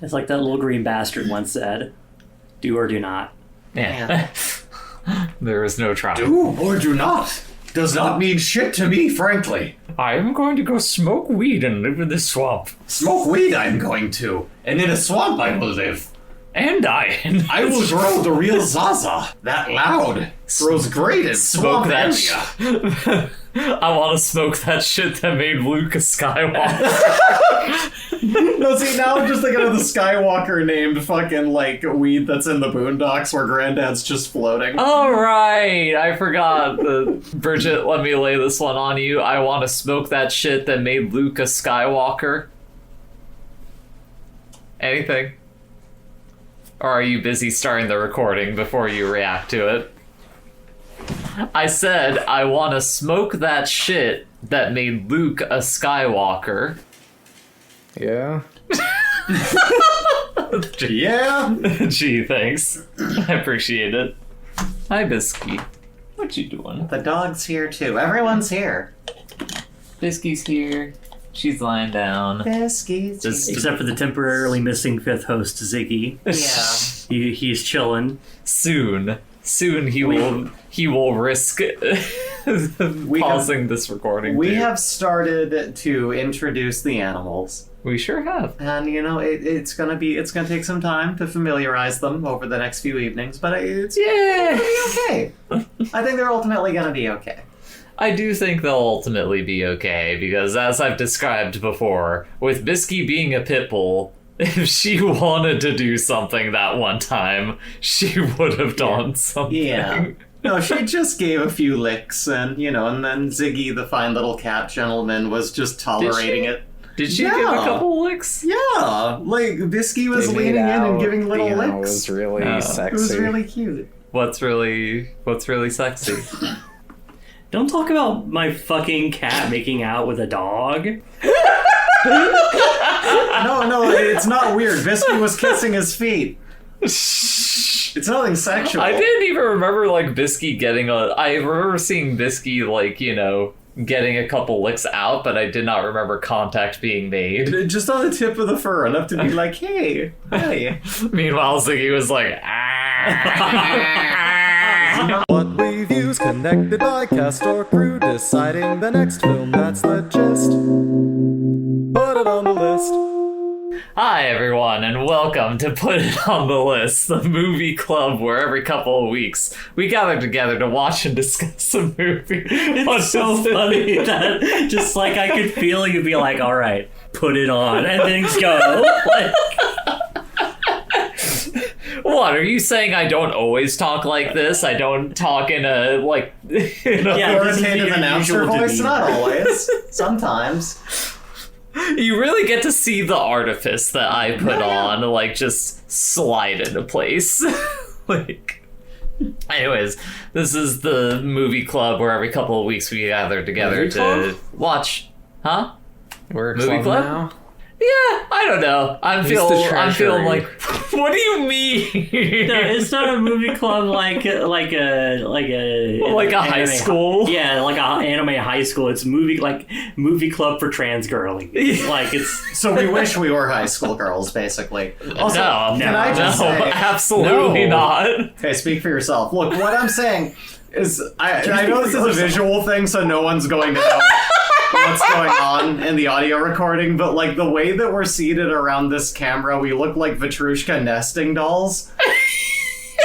It's like that little green bastard once said, do or do not. Yeah. There is no try. Do or do not does not mean shit to me, frankly. I am going to go smoke weed and live in this swamp. Smoke weed I'm going to, and in a swamp I will live. And die. I will grow the real Zaza. That loud. Grows great in Smoke swamp that area. I want to smoke that shit that made Luke a Skywalker. No, see, now I'm just thinking of the Skywalker named fucking, like, weed that's in the boondocks where Granddad's just floating. All right, I forgot. Bridget, let me lay this one on you. I want to smoke that shit that made Luke a Skywalker. Anything? Or are you busy starting the recording before you react to it? I said I want to smoke that shit that made Luke a Skywalker. Yeah. Yeah? Gee, thanks. I appreciate it. Hi, Bisky. What you doing? The dog's here, too. Everyone's here. Bisky's here. She's lying down. Biscuits. Except for the temporarily missing fifth host, Ziggy. Yeah. He's chilling. Soon he will risk pausing this recording. We too. have started to introduce the animals. We sure have. And, you know, it's gonna take some time to familiarize them over the next few evenings, but it's gonna be okay. I think they're ultimately gonna be okay. I do think they'll ultimately be okay, because as I've described before, with Bisky being a pit bull, if she wanted to do something that one time, she would have done something. Yeah. No, she just gave a few licks, and, you know, and then Ziggy, the fine little cat gentleman, was just tolerating it. Did she Yeah. give a couple licks? Yeah, like, Bisky was They leaning in made and out, giving little you know, licks. It was really Oh. sexy. It was really cute. What's really sexy? Don't talk about my fucking cat making out with a dog. No, it's not weird. Bisky was kissing his feet. It's nothing sexual. I didn't even remember, like, Bisky getting I remember seeing Bisky, like, you know, getting a couple licks out, but I did not remember contact being made. Just on the tip of the fur, enough to be like, hey, hi. Meanwhile, Ziggy was like, ah. What we view's connected by cast or crew, deciding the next film, that's the gist. Put it on the list. Hi, everyone, and welcome to Put It on the List, the movie club where every couple of weeks we gather together to watch and discuss a movie. It's so funny that just like I could feel you'd be like, all right, put it on, and things go. Like, What, are you saying I don't always talk like this? I don't talk in a, like, in a Yeah, this is Authoritative your announcer usual voice? demeanor. Not always. Sometimes. You really get to see the artifice that I put on, like, just slide into place. Like, anyways, this is the movie club where every couple of weeks we gather together Movie to club? watch. Huh? We're a Movie club club? now. Yeah, I don't know. I'm Who's the feeling treasury? like, what do you mean? no, it's not a movie club like a high anime school? Yeah, like a anime high school. It's movie club for trans girlies. Like it's So we wish we were high school girls, basically. Also, no, can I just no, say... absolutely No. not. Okay, speak for yourself. Look, what I'm saying is... I know this is a visual thing, so no one's going to know what's going on in the audio recording, but, like, the way that we're seated around this camera, we look like Vatrushka nesting dolls.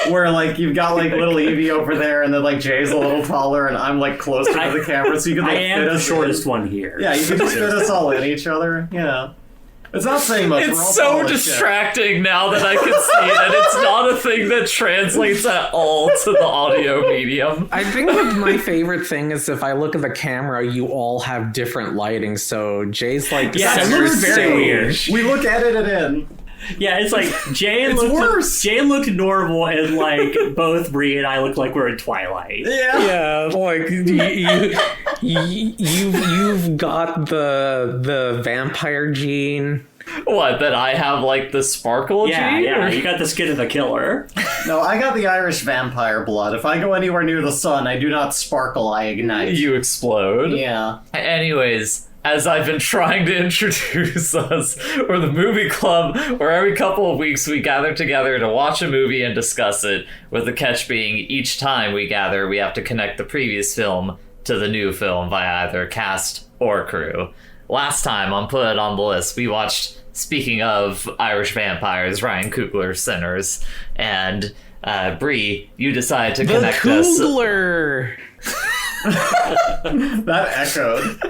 Where, like, you've got, like, little Evie over there, and then, like, Jay's a little taller, and I'm, like, closer to the camera, so you can, like, I am fit the us shortest in. one here. Yeah, you can just fit us all in each other, you know. It's not saying much. We're all It's tall so as shit. distracting now that I can see it, and it's not a thing that translates at all to the audio medium. I think that my favorite thing is if I look at the camera, you all have different lighting. So Jay's like, Yeah, center it's very stage. weird. We look edited in. Yeah, it's like Jay It's worse. Jay looked normal, and like both Bree and I look like we're in Twilight. Yeah. Yeah, like you've got the vampire gene. What, that I have, like, the sparkle Yeah, gene? yeah, Or- you got the skin of the killer. No, I got the Irish vampire blood. If I go anywhere near the sun, I do not sparkle, I ignite. You explode. Yeah. Anyways, as I've been trying to introduce us, we're the movie club where every couple of weeks we gather together to watch a movie and discuss it, with the catch being each time we gather, we have to connect the previous film to the new film via either cast or crew. Last time on Put It On The List, we watched, speaking of Irish vampires, Ryan Coogler's Sinners, and Bree, you decided to connect us. Coogler! That echoed.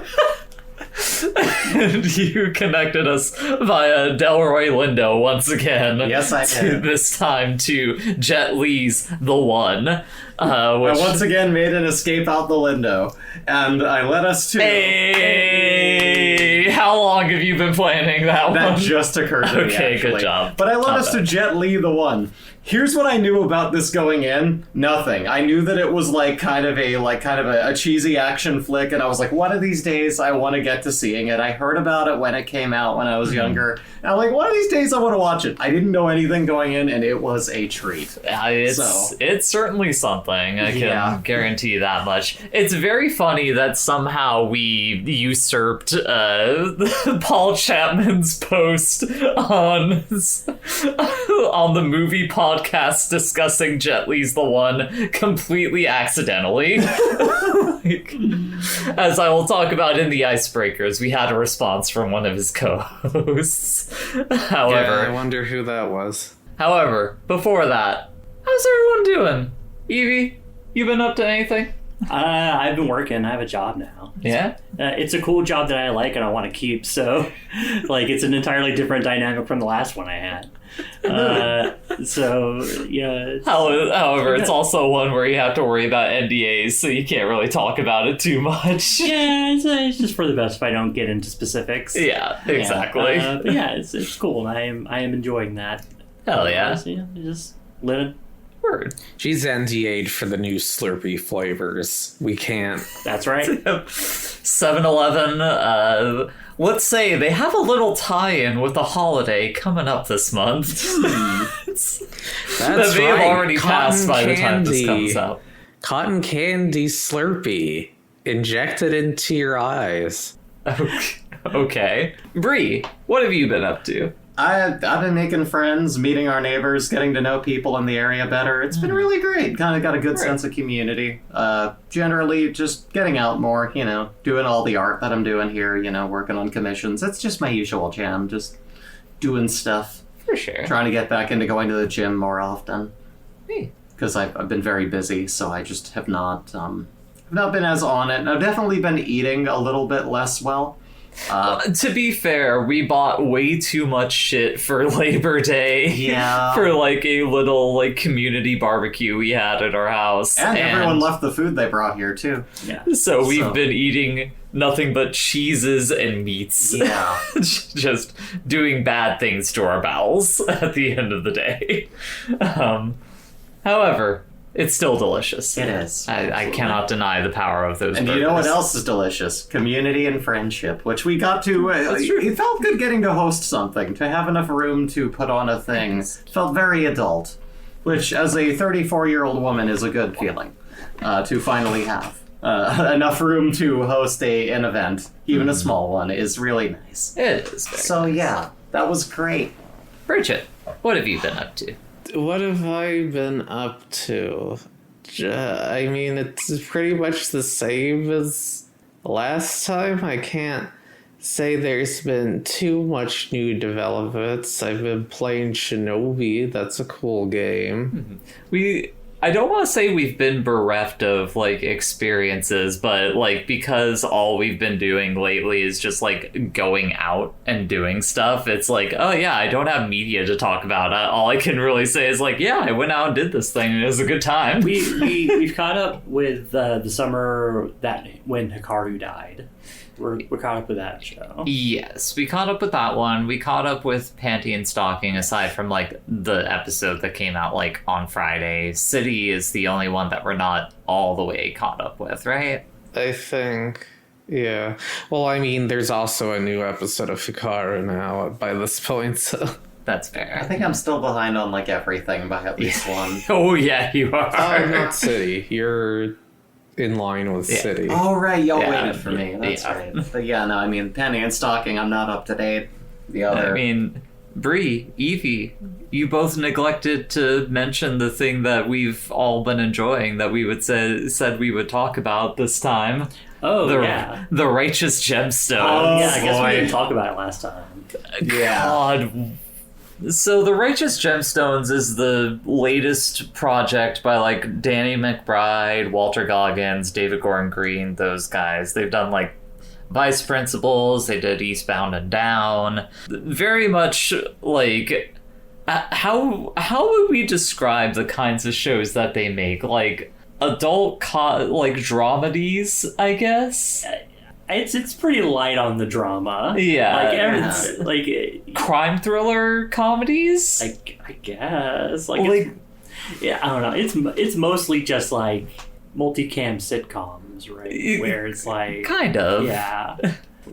And you connected us via Delroy Lindo once again. Yes, I did. This time to Jet Li's The One. I Which... once again made an escape out the Lindo, and I led us to... Hey! How long have you been planning that That one? just occurred to me, Okay, actually. good job. But I led Not us to bad. Jet Li the One. Here's what I knew about this going in. Nothing. I knew that it was kind of a cheesy action flick, and I was like, one of these days I want to get to seeing it. I heard about it when it came out when I was younger. And I'm like, one of these days I want to watch it. I didn't know anything going in, and it was a treat. It's certainly something. I can Yeah. guarantee that much. It's very funny that somehow we usurped Paul Chapman's post on the movie podcast discussing Jet Li's The One completely accidentally. As I will talk about in the icebreakers, we had a response from one of his co-hosts. I wonder who that was. However, before that, how's everyone doing? Evie, you been up to anything? I've been working. I have a job now. Yeah? It's a cool job that I like and I want to keep. So, it's an entirely different dynamic from the last one I had. However, it's also one where you have to worry about NDAs, so you can't really talk about it too much. Yeah, it's just for the best if I don't get into specifics. Yeah, exactly. But yeah, it's cool. And I am enjoying that. Hell yeah. Just living. Word. She's NDA'd for the new Slurpee flavors. We can't. That's right. 7-Eleven, let's say they have a little tie-in with the holiday coming up this month. That's that may have already passed by the time this candy. comes out. Cotton candy Slurpee injected into your eyes. Okay. Bree, what have you been up to? I've been making friends, meeting our neighbors, getting to know people in the area better. It's been really great. Kind of got a good sense of community. Generally, just getting out more, doing all the art that I'm doing here, working on commissions. It's just my usual jam, just doing stuff. For sure. Trying to get back into going to the gym more often. Hey. Because I've been very busy, so I just have not been as on it. And I've definitely been eating a little bit less well. To be fair, we bought way too much shit for Labor Day. Yeah. For a little community barbecue we had at our house. And everyone left the food they brought here too. Yeah. So we've been eating nothing but cheeses and meats. Yeah. Just doing bad things to our bowels at the end of the day. However, it's still delicious. It is. I cannot deny the power of those And burgers. you know what else is delicious? Community and friendship, which we got to... That's true. It felt good getting to host something, to have enough room to put on a thing. Felt very adult, which as a 34-year-old woman is a good feeling to finally have. Enough room to host an event, even a small one, is really nice. It is very So nice. yeah, that was great. Bridget, what have you been up to? What have I been up to? I mean, it's pretty much the same as last time. I can't say there's been too much new developments. I've been playing Shinobi. That's a cool game. I don't want to say we've been bereft of experiences, but because all we've been doing lately is just going out and doing stuff. It's oh yeah, I don't have media to talk about. All I can really say is yeah, I went out and did this thing and it was a good time. We've caught up with the summer when Hikaru died. We're caught up with that show. Yes, we caught up with that one. We caught up with Panty and Stalking, aside from the episode that came out on Friday. City is the only one that we're not all the way caught up with, right? I think, yeah. Well, I mean, there's also a new episode of Hikaru now by this point, so... That's fair. I think I'm still behind on everything by at least one. Oh yeah, you are. Oh, not City. You're in line with City. Oh, right, y'all Yeah. waited for me. That's Yeah. right. But yeah, no, I mean, Penny and Stocking, I'm not up to date. The other... I mean, Bree, Evie, you both neglected to mention the thing that we've all been enjoying that we would said we would talk about this time. Oh, the, yeah. The Righteous Gemstone. Oh, Yeah, I guess boy. we didn't talk about it last time. Yeah. God. So the Righteous Gemstones is the latest project by like Danny McBride, Walter Goggins, David Gordon Green, those guys. They've done like Vice Principals, they did Eastbound and Down. Very much like how would we describe the kinds of shows that they make? Like adult like dramedies, I guess. It's pretty light on the drama. Yeah. Like Crime thriller comedies? I guess like yeah, I don't know. It's mostly just like multicam sitcoms, right? Where it's like kind of. yeah.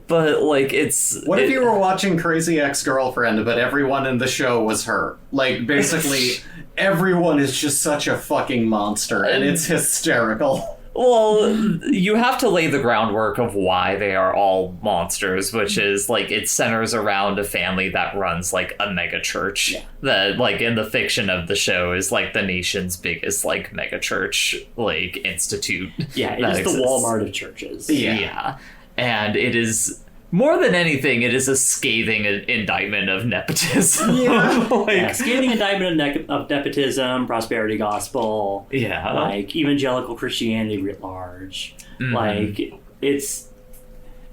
But like it's What if you were watching Crazy Ex-Girlfriend, but everyone in the show was her? Like, basically, everyone is just such a fucking monster, and it's hysterical. Well, you have to lay the groundwork of why they are all monsters, which is like it centers around a family that runs like a mega church that like in the fiction of the show is like the nation's biggest like mega church like institute. Yeah, it that is exists. the Walmart of churches. Yeah. And it is more than anything, it is a scathing indictment of nepotism. Yeah. Yeah, scathing indictment of nepotism, prosperity gospel, Yeah. like evangelical Christianity writ large. Like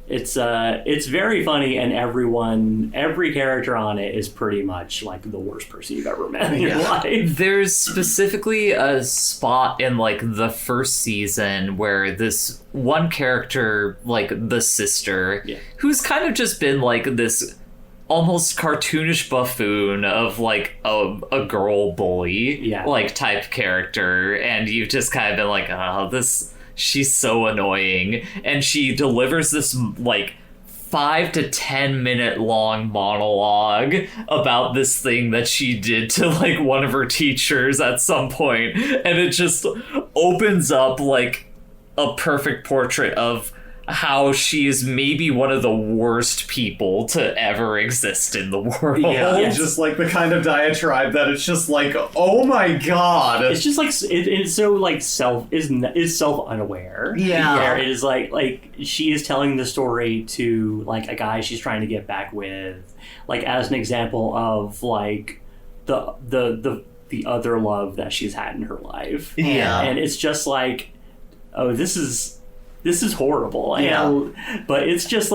it's very funny, and every character on it is pretty much like the worst person you've ever met in your life. There's specifically a spot in like the first season where this one character, like the sister, who's kind of just been like this almost cartoonish buffoon of like a girl bully like type character, and you've just kind of been like, oh, she's so annoying, and she delivers this like 5 to 10 minute long monologue about this thing that she did to like one of her teachers at some point, and it just opens up like a perfect portrait of how she is maybe one of the worst people to ever exist in the world. Yeah, just like the kind of diatribe that it's just like, oh my god. It's just like it's so like is self unaware. Yeah. Where it is like she is telling the story to like a guy she's trying to get back with, like as an example of like the other love that she's had in her life. Yeah. And it's just like, oh, this is horrible. But it's just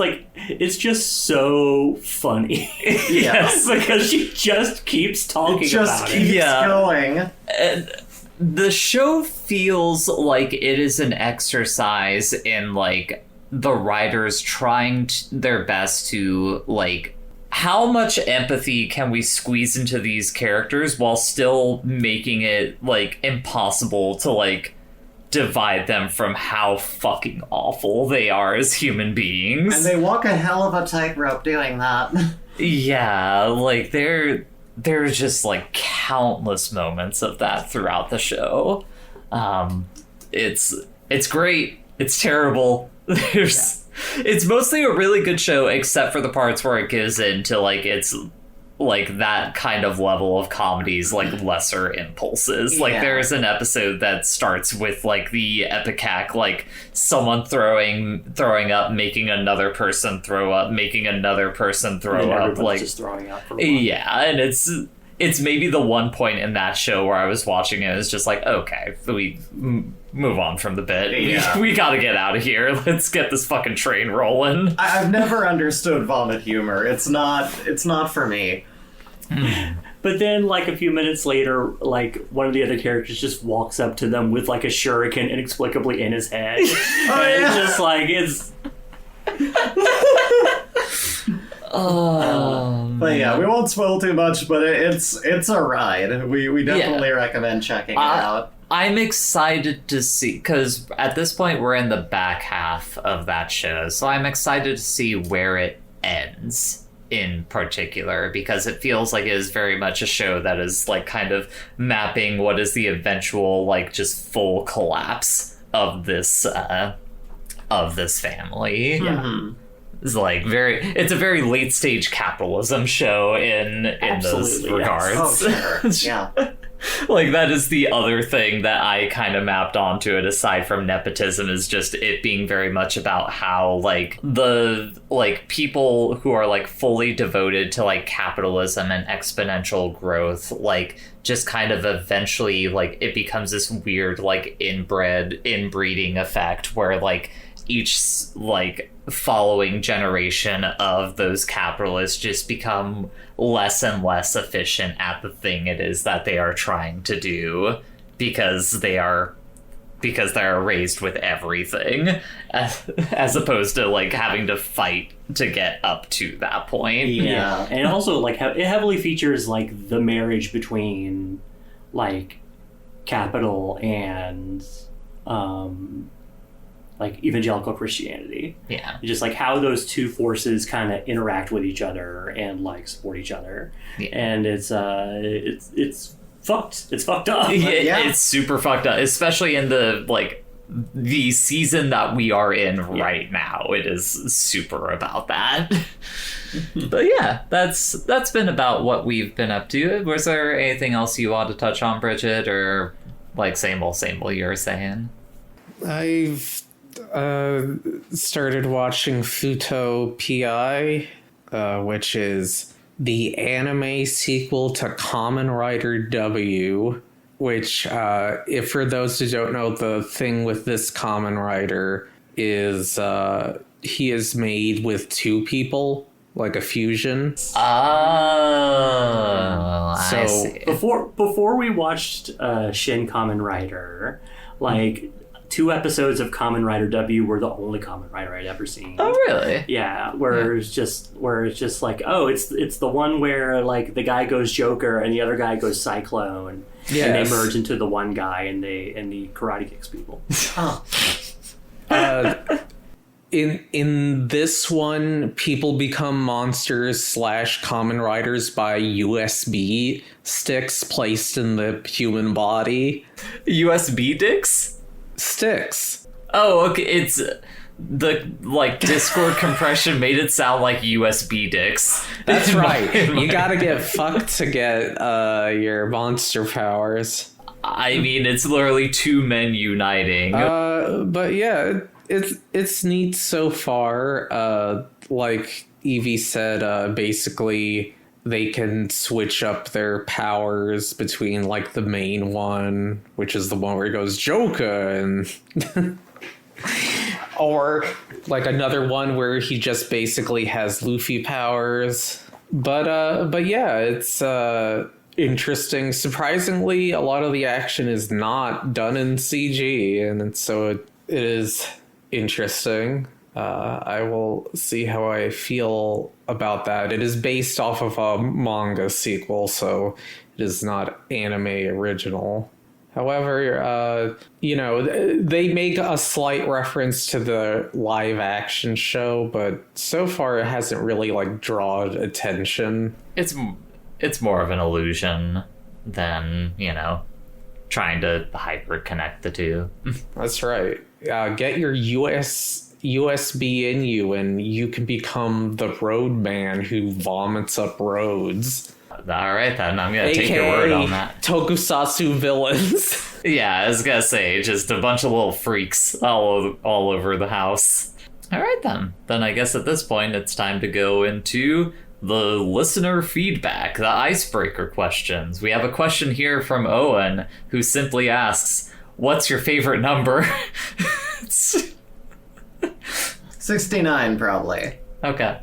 so funny. Yes. Because she just keeps talking about it. Keeps going. And the show feels like it is an exercise in like the writers trying their best to like how much empathy can we squeeze into these characters while still making it like impossible to like divide them from how fucking awful they are as human beings. And they walk a hell of a tightrope doing that. Yeah, like there's just like countless moments of that throughout the show. It's great. It's terrible. It's mostly a really good show, except for the parts where it gives in to like it's like that kind of level of comedies, like lesser impulses. Like there's an episode that starts with like the epicac, like someone throwing up, making another person throw up, making another person throw up, like just throwing up. For yeah, and it's maybe the one point in that show where I was watching it, it's just like, okay, we move on from the bit. Yeah. We gotta get out of here. Let's get this fucking train rolling. I've never understood vomit humor. It's not for me. But then, like, a few minutes later, like, one of the other characters just walks up to them with, like, a shuriken inexplicably in his head. It's just, like, it's... But yeah, we won't spoil too much, but it's a ride. We definitely recommend checking it out. I'm excited to see, because at this point we're in the back half of that show, so I'm excited to see where it ends in particular, because it feels like it is very much a show that is like kind of mapping what is the eventual like just full collapse this family. Yeah. It's like it's a very late stage capitalism show in those Absolutely, regards. Oh, sure. Yeah. Like, that is the other thing that I kind of mapped onto it, aside from nepotism, is just it being very much about how, like, the, like, people who are, like, fully devoted to, like, capitalism and exponential growth, like, just kind of eventually, like, it becomes this weird, like, inbreeding effect where, like, each, like, following generation of those capitalists just become less and less efficient at the thing it is that they are trying to do because they're raised with everything, as opposed to, like, having to fight to get up to that point. Yeah, and also, like, it heavily features, like, the marriage between, like, capital and like, evangelical Christianity. Yeah. Just, like, how those two forces kind of interact with each other and, like, support each other. Yeah. And it's fucked. It's fucked up. Yeah. It's super fucked up, especially in the season that we are in right now. It is super about that. But yeah, that's been about what we've been up to. Was there anything else you want to touch on, Bridget, or, like, same old you were saying? I've started watching Futo PI, which is the anime sequel to Kamen Rider W, which, if for those who don't know, the thing with this Kamen Rider is he is made with two people, like a fusion. Oh, I see. Before we watched Shin Kamen Rider, like, 2 episodes of Kamen Rider W were the only Kamen Rider I'd ever seen. Oh, really? Yeah, it's just like, oh, it's the one where, like, the guy goes Joker and the other guy goes Cyclone, and they merge into the one guy and he karate kicks people. Oh. In this one, people become monsters / Kamen Riders by USB sticks placed in the human body. USB dicks? Sticks. Oh, okay. It's the, like, Discord compression made it sound like USB dicks. That's right. You gotta get fucked to get your monster powers. I mean, it's literally two men uniting. But yeah, it's neat so far. Like Evie said, basically they can switch up their powers between, like, the main one, which is the one where he goes Joker, and or, like, another one where he just basically has Luffy powers. But yeah, it's interesting. Surprisingly, a lot of the action is not done in CG, and it is interesting. I will see how I feel about that. It is based off of a manga sequel, so it is not anime original. However, they make a slight reference to the live action show, but so far it hasn't really, like, drawn attention. It's more of an illusion than, trying to hyper connect the two. That's right. Get your USB in you, and you can become the road man who vomits up roads. All right, then. I'm going to take your word on that. Tokusatsu villains. Yeah, I was going to say, just a bunch of little freaks all over the house. All right, then. Then I guess at this point, it's time to go into the listener feedback, the icebreaker questions. We have a question here from Owen, who simply asks, what's your favorite number? 69, probably. Okay.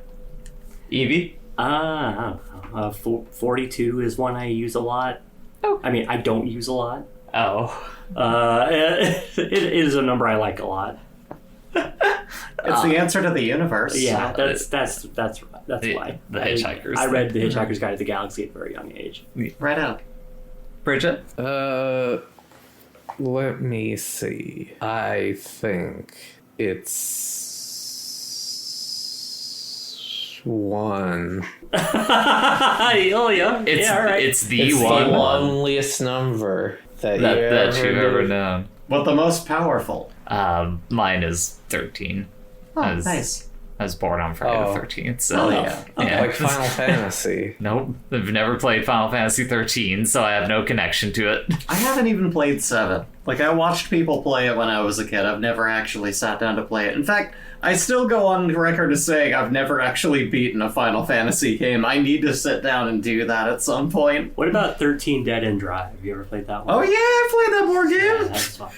Evie? 42 is one I use a lot. Oh. I mean, I don't use a lot. Oh. It is a number I like a lot. It's the answer to the universe. Yeah, that's why. The Hitchhiker's. I read The Hitchhiker's Guide to the Galaxy at a very young age. Right out. Bridget? Let me see. I think it's 1. Oh yeah. It's all right. it's the It's one the loneliest number that you've ever known. But the most powerful. Mine is 13. Oh, I was, nice. I was born on Friday the 13th, so yeah. yeah. Like Final Fantasy. Nope, I've never played Final Fantasy 13, so I have no connection to it. I haven't even played 7. Like, I watched people play it when I was a kid. I've never actually sat down to play it. In fact, I still go on record as saying I've never actually beaten a Final Fantasy game. I need to sit down and do that at some point. What about 13 Dead End Drive? Have you ever played that one? Oh yeah, I played that board Yeah, game. that's fun.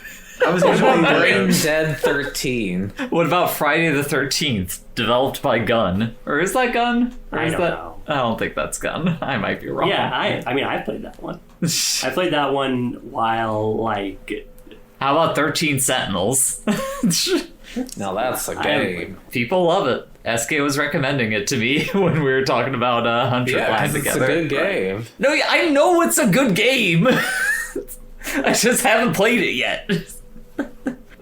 I was usually Brain doing Dead 13. What about Friday the 13th, developed by Gun? Or is that Gun? Or I is don't that... know. I don't think that's Gun. I might be wrong. Yeah, I mean, I played that one. I played that one while, like... How about 13 Sentinels? Now that's a game. People love it. SK was recommending it to me when we were talking about 100 Yeah, Lab 'cause it's a together. good game. No, I know it's a good game. I just haven't played it yet.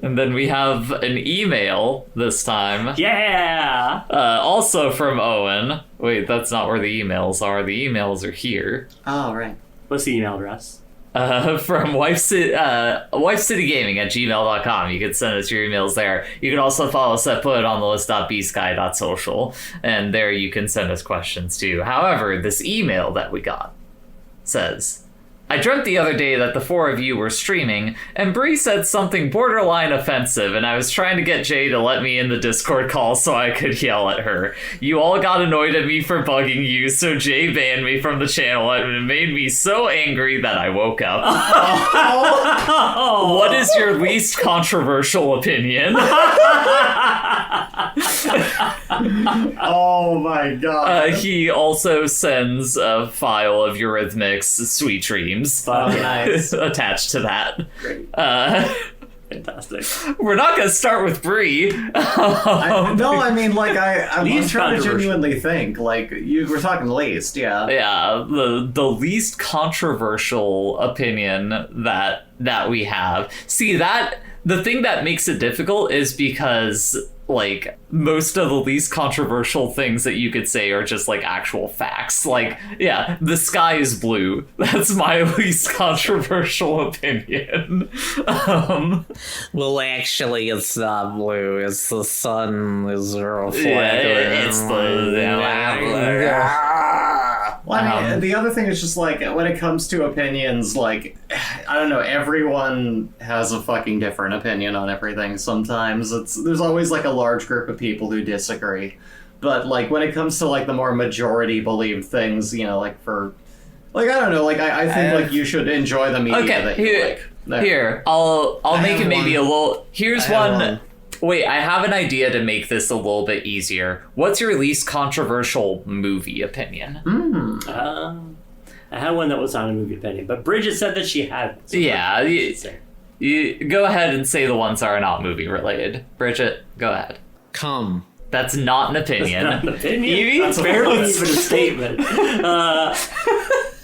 And then we have an email this time. Yeah! Also from Owen. Wait, that's not where the emails are. The emails are here. Oh, right. What's the email address? From wifecitygaming at gmail.com. You can send us your emails there. You can also follow us at putitonthelist.bsky.social, and there you can send us questions too. However, this email that we got says, I dreamt the other day that the four of you were streaming, and Bree said something borderline offensive, and I was trying to get Jay to let me in the Discord call so I could yell at her. You all got annoyed at me for bugging you, so Jay banned me from the channel, and it made me so angry that I woke up. What is your least controversial opinion? Oh my god. He also sends a file of Eurythmics' Sweet Dreams Nice. attached to that. Great. Fantastic. We're not going to start with Bree. No, I mean, like, I'm Least trying to controversial. genuinely think. Like, you were talking least, yeah. Yeah, the least controversial opinion that we have. See, that the thing that makes it difficult is because like most of the least controversial things that you could say are just like actual facts. Like, yeah, the sky is blue. That's my least controversial opinion. Well, actually, it's not blue. It's the sun is reflecting. it's Well, I mean, the other thing is just like when it comes to opinions, like I don't know, everyone has a fucking different opinion on everything. Sometimes there's always like a large group of people who disagree, but like when it comes to like the more majority believed things, you know, like for like I don't know, like I think like you should enjoy the media that you like. There. Here, I'll make it maybe a little. Here's one. Wait, I have an idea to make this a little bit easier. What's your least controversial movie opinion? I had one that was not a movie opinion, but Bridget said that she had. So Yeah, you go ahead and say the ones that are not movie related. Bridget, go ahead. Come. That's not an opinion. Not an opinion. Evie? That's barely even a statement.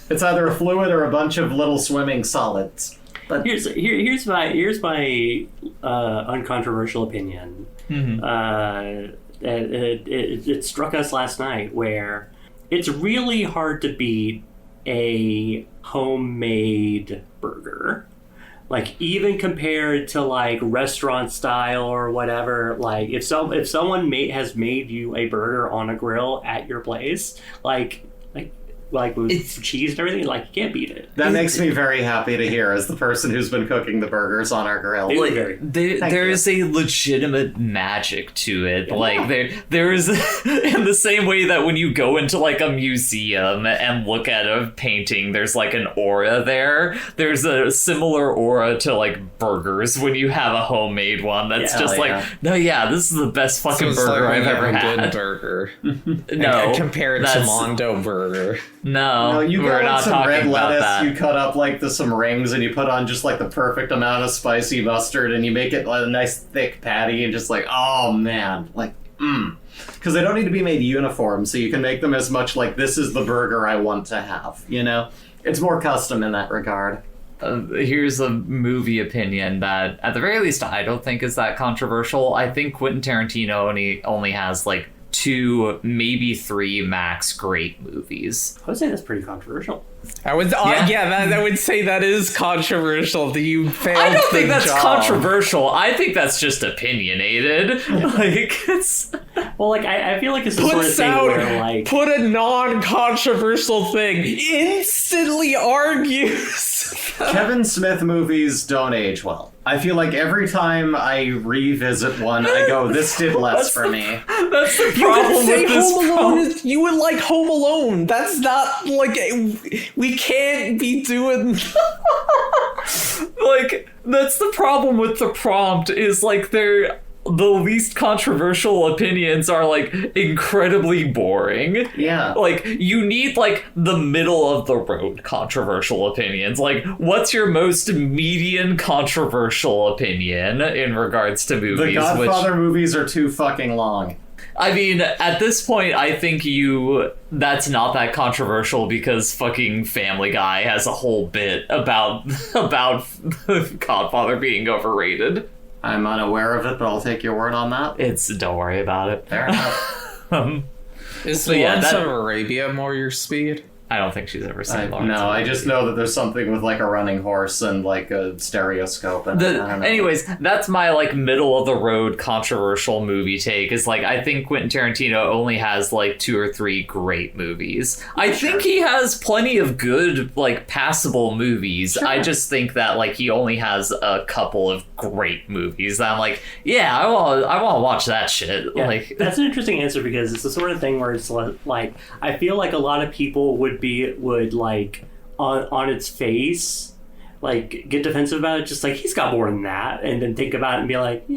It's either a fluid or a bunch of little swimming solids. But Here's my uncontroversial opinion. Mm-hmm. It struck us last night where it's really hard to beat a homemade burger. Like even compared to like restaurant style or whatever, like if someone has made you a burger on a grill at your place, like with cheese and everything, like you can't beat it. that makes me very happy to hear as the person who's been cooking the burgers on our grill. Like, There is a legitimate magic to it. Yeah. Like there is in the same way that when you go into like a museum and look at a painting, there's like an aura there. There's a similar aura to like burgers when you have a homemade one. That's just like, no, yeah, this is the best fucking burger I've ever had. A good burger. No, compared to Mondo Burger. No, you we're got not like some talking red about lettuce, that. you cut up like some rings and you put on just like the perfect amount of spicy mustard and you make it like a nice thick patty and just like, oh man, like, because they don't need to be made uniform, so you can make them as much like this is the burger I want to have, you know? It's more custom in that regard. Here's a movie opinion that, at the very least, I don't think is that controversial. I think Quentin Tarantino only has like 2, maybe 3 max great movies. I would say that's pretty controversial. I would, I would say that is controversial. Do you fail? I don't think that's controversial. I think that's just opinionated. Like, it's... Well, like, I feel like it's the sort of thing where, like... Put a non-controversial thing. Instantly argues. Kevin Smith movies don't age well. I feel like every time I revisit one, I go, this did less for me. That's the problem with this Home Alone you would like Home Alone. That's not, like, we can't be doing... Like, that's the problem with the prompt, is, like, they're... The least controversial opinions are, like, incredibly boring. Yeah. Like, you need, like, the middle of the road controversial opinions. Like, what's your most median controversial opinion in regards to movies? The Godfather movies are too fucking long. I mean, at this point, I think that's not that controversial because fucking Family Guy has a whole bit about Godfather being overrated. I'm unaware of it, but I'll take your word on that. Don't worry about it. Fair enough. Is Lawrence of Arabia more your speed? I don't think she's ever seen Lawrence. No, I just know that there's something with like a running horse and like a stereoscope. And I don't know. Anyways, that's my like middle of the road controversial movie take. Is like I think Quentin Tarantino only has like 2 or 3 great movies. I think he has plenty of good like passable movies. Sure. I just think that like he only has a couple of great movies that I'm like, yeah, I want to watch that shit. Yeah, like that's an interesting answer because it's the sort of thing where it's like I feel like a lot of people would like on its face like get defensive about it, just like he's got more than that, and then think about it and be like,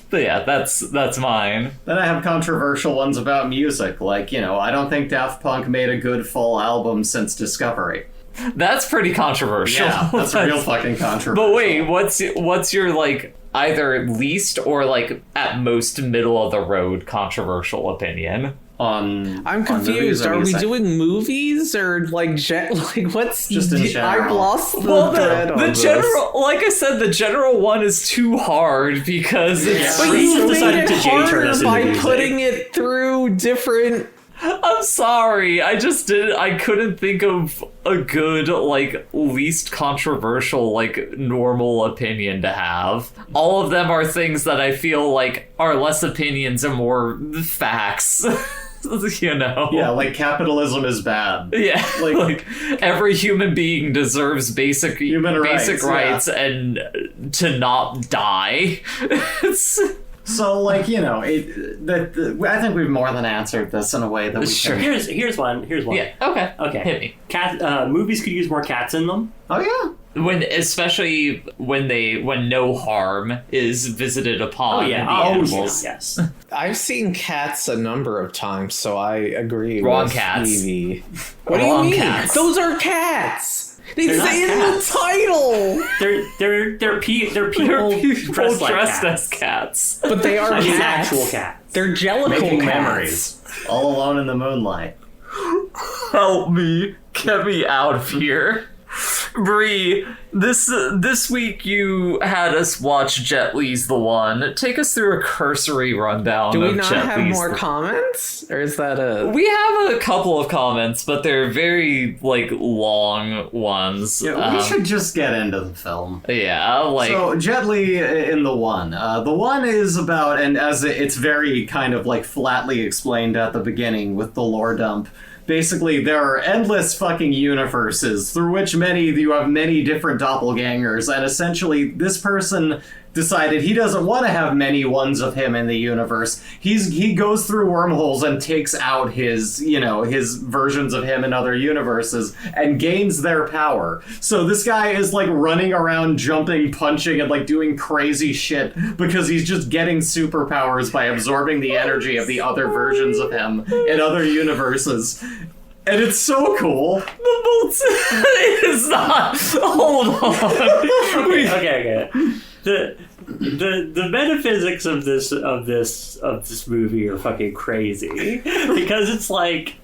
But yeah, that's mine. Then I have controversial ones about music, like, you know, I don't think Daft Punk made a good full album since Discovery. That's pretty controversial. Yeah, that's real fucking controversial. But wait, what's your like either least or like at most middle of the road controversial opinion? I'm confused. Are we doing movies or like what's just in general? I've lost the thread on the this. general. Like I said, the general one is too hard because it's. But you made it harder by putting it through different. I'm sorry. I couldn't think of a good, like, least controversial, like, normal opinion to have. All of them are things that I feel like are less opinions and more facts. You know? Yeah, like capitalism is bad. Yeah, like every human being deserves basic rights and to not die. So, like, you know, I think we've more than answered this in a way that we sure. can. Here's one. Yeah. Okay. Hit me. Movies could use more cats in them. Oh yeah. Especially when no harm is visited upon the animals. Yes. I've seen cats a number of times, so I agree Wrong with cats. Evie. What Wrong do you mean? cats. Those are cats. They're not in cats. the title. They're people dressed as cats. But they are I mean, cats. actual cats. They're jellicle Making cats. memories. All alone in the moonlight. Help me. Get me out of here. Bree, this week you had us watch Jet Li's The One. Take us through a cursory rundown. Do we of not Jet have Li's more comments? Or is that a... We have a couple of comments, but they're very, like, long ones. Yeah, we should just get into the film. Yeah, like... So, Jet Li in The One. The One is about, and as it's very kind of, like, flatly explained at the beginning with the lore dump, basically, there are endless fucking universes through which you have many different doppelgangers, and essentially this person decided he doesn't want to have many ones of him in the universe. He goes through wormholes and takes out his versions of him in other universes and gains their power. So this guy is like running around, jumping, punching, and like doing crazy shit because he's just getting superpowers by absorbing the energy of the other versions of him in other universes. And it's so cool. The bolts is not. Hold on. Okay. The metaphysics of this movie are fucking crazy because it's like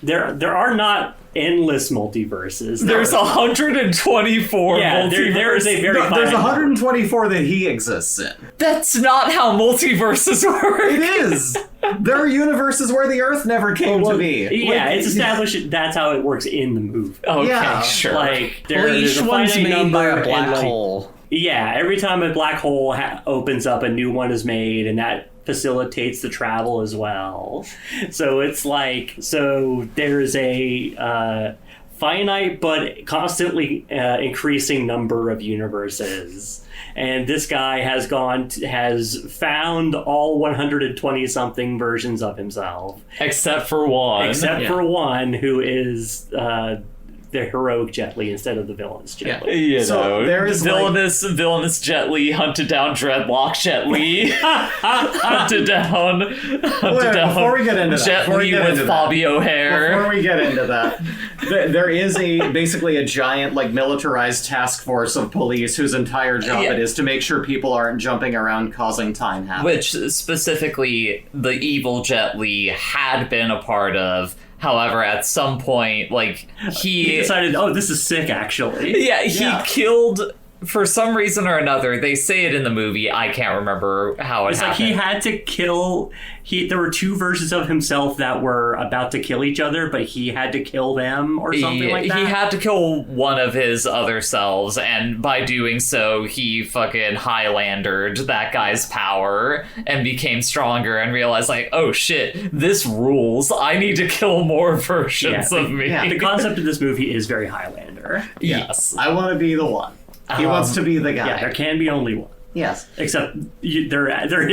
there are not endless multiverses. There's 124 multiverses. There is a very There's finite 124 that he exists in. That's not how multiverses work. It is. There are universes where the Earth never came to be. Yeah, it's established that's how it works in the movie. Okay, Yeah. sure. Like Well, there's each a one's finite made number by a and, black like, hole. Yeah, every time a black hole opens up, a new one is made, and that facilitates the travel as well. So it's like, so there's a finite but constantly increasing number of universes. And this guy has found all 120 something versions of himself, Except for one. except for one who is the heroic Jet Li instead of the villainous Jet Li. You So know, there is, villainous Jet Li hunted down Dreadlock Jet Li. hunted down before we get into that, Jet before we Li get with into that, Fabio hair. Before we get into that, there is basically a giant like militarized task force of police whose entire job it is to make sure people aren't jumping around causing time havoc. Which specifically the evil Jet Li had been a part of. However, at some point, like, He decided, oh, this is sick, actually. he killed, for some reason or another, they say it in the movie, I can't remember how it It's happened. like he had to kill. There were two versions of himself that were about to kill each other, but he had to kill them or something like that. He had to kill one of his other selves, and by doing so, he fucking Highlandered that guy's power and became stronger and realized, like, oh shit, this rules. I need to kill more versions of me. The concept of this movie is very Highlander. Yes. I want to be the one. He wants to be the guy. Yeah, there can be only one. Yes. Except there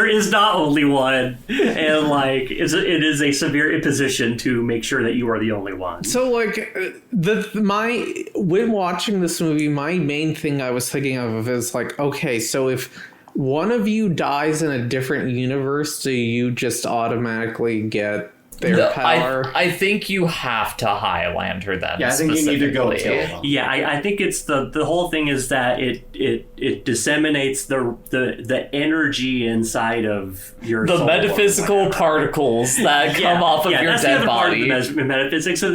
is not only one, and like it is a severe imposition to make sure that you are the only one. So like when watching this movie, my main thing I was thinking of is like, okay, so if one of you dies in a different universe, do you just automatically get their power? I think you have to Highlander them. Yeah, I think you need to go specifically. kill them. Yeah, I think it's the whole thing is that it disseminates the energy inside of your The soul or metaphysical whatever. particles that come off of your that's the dead other part body. of the metaphysics of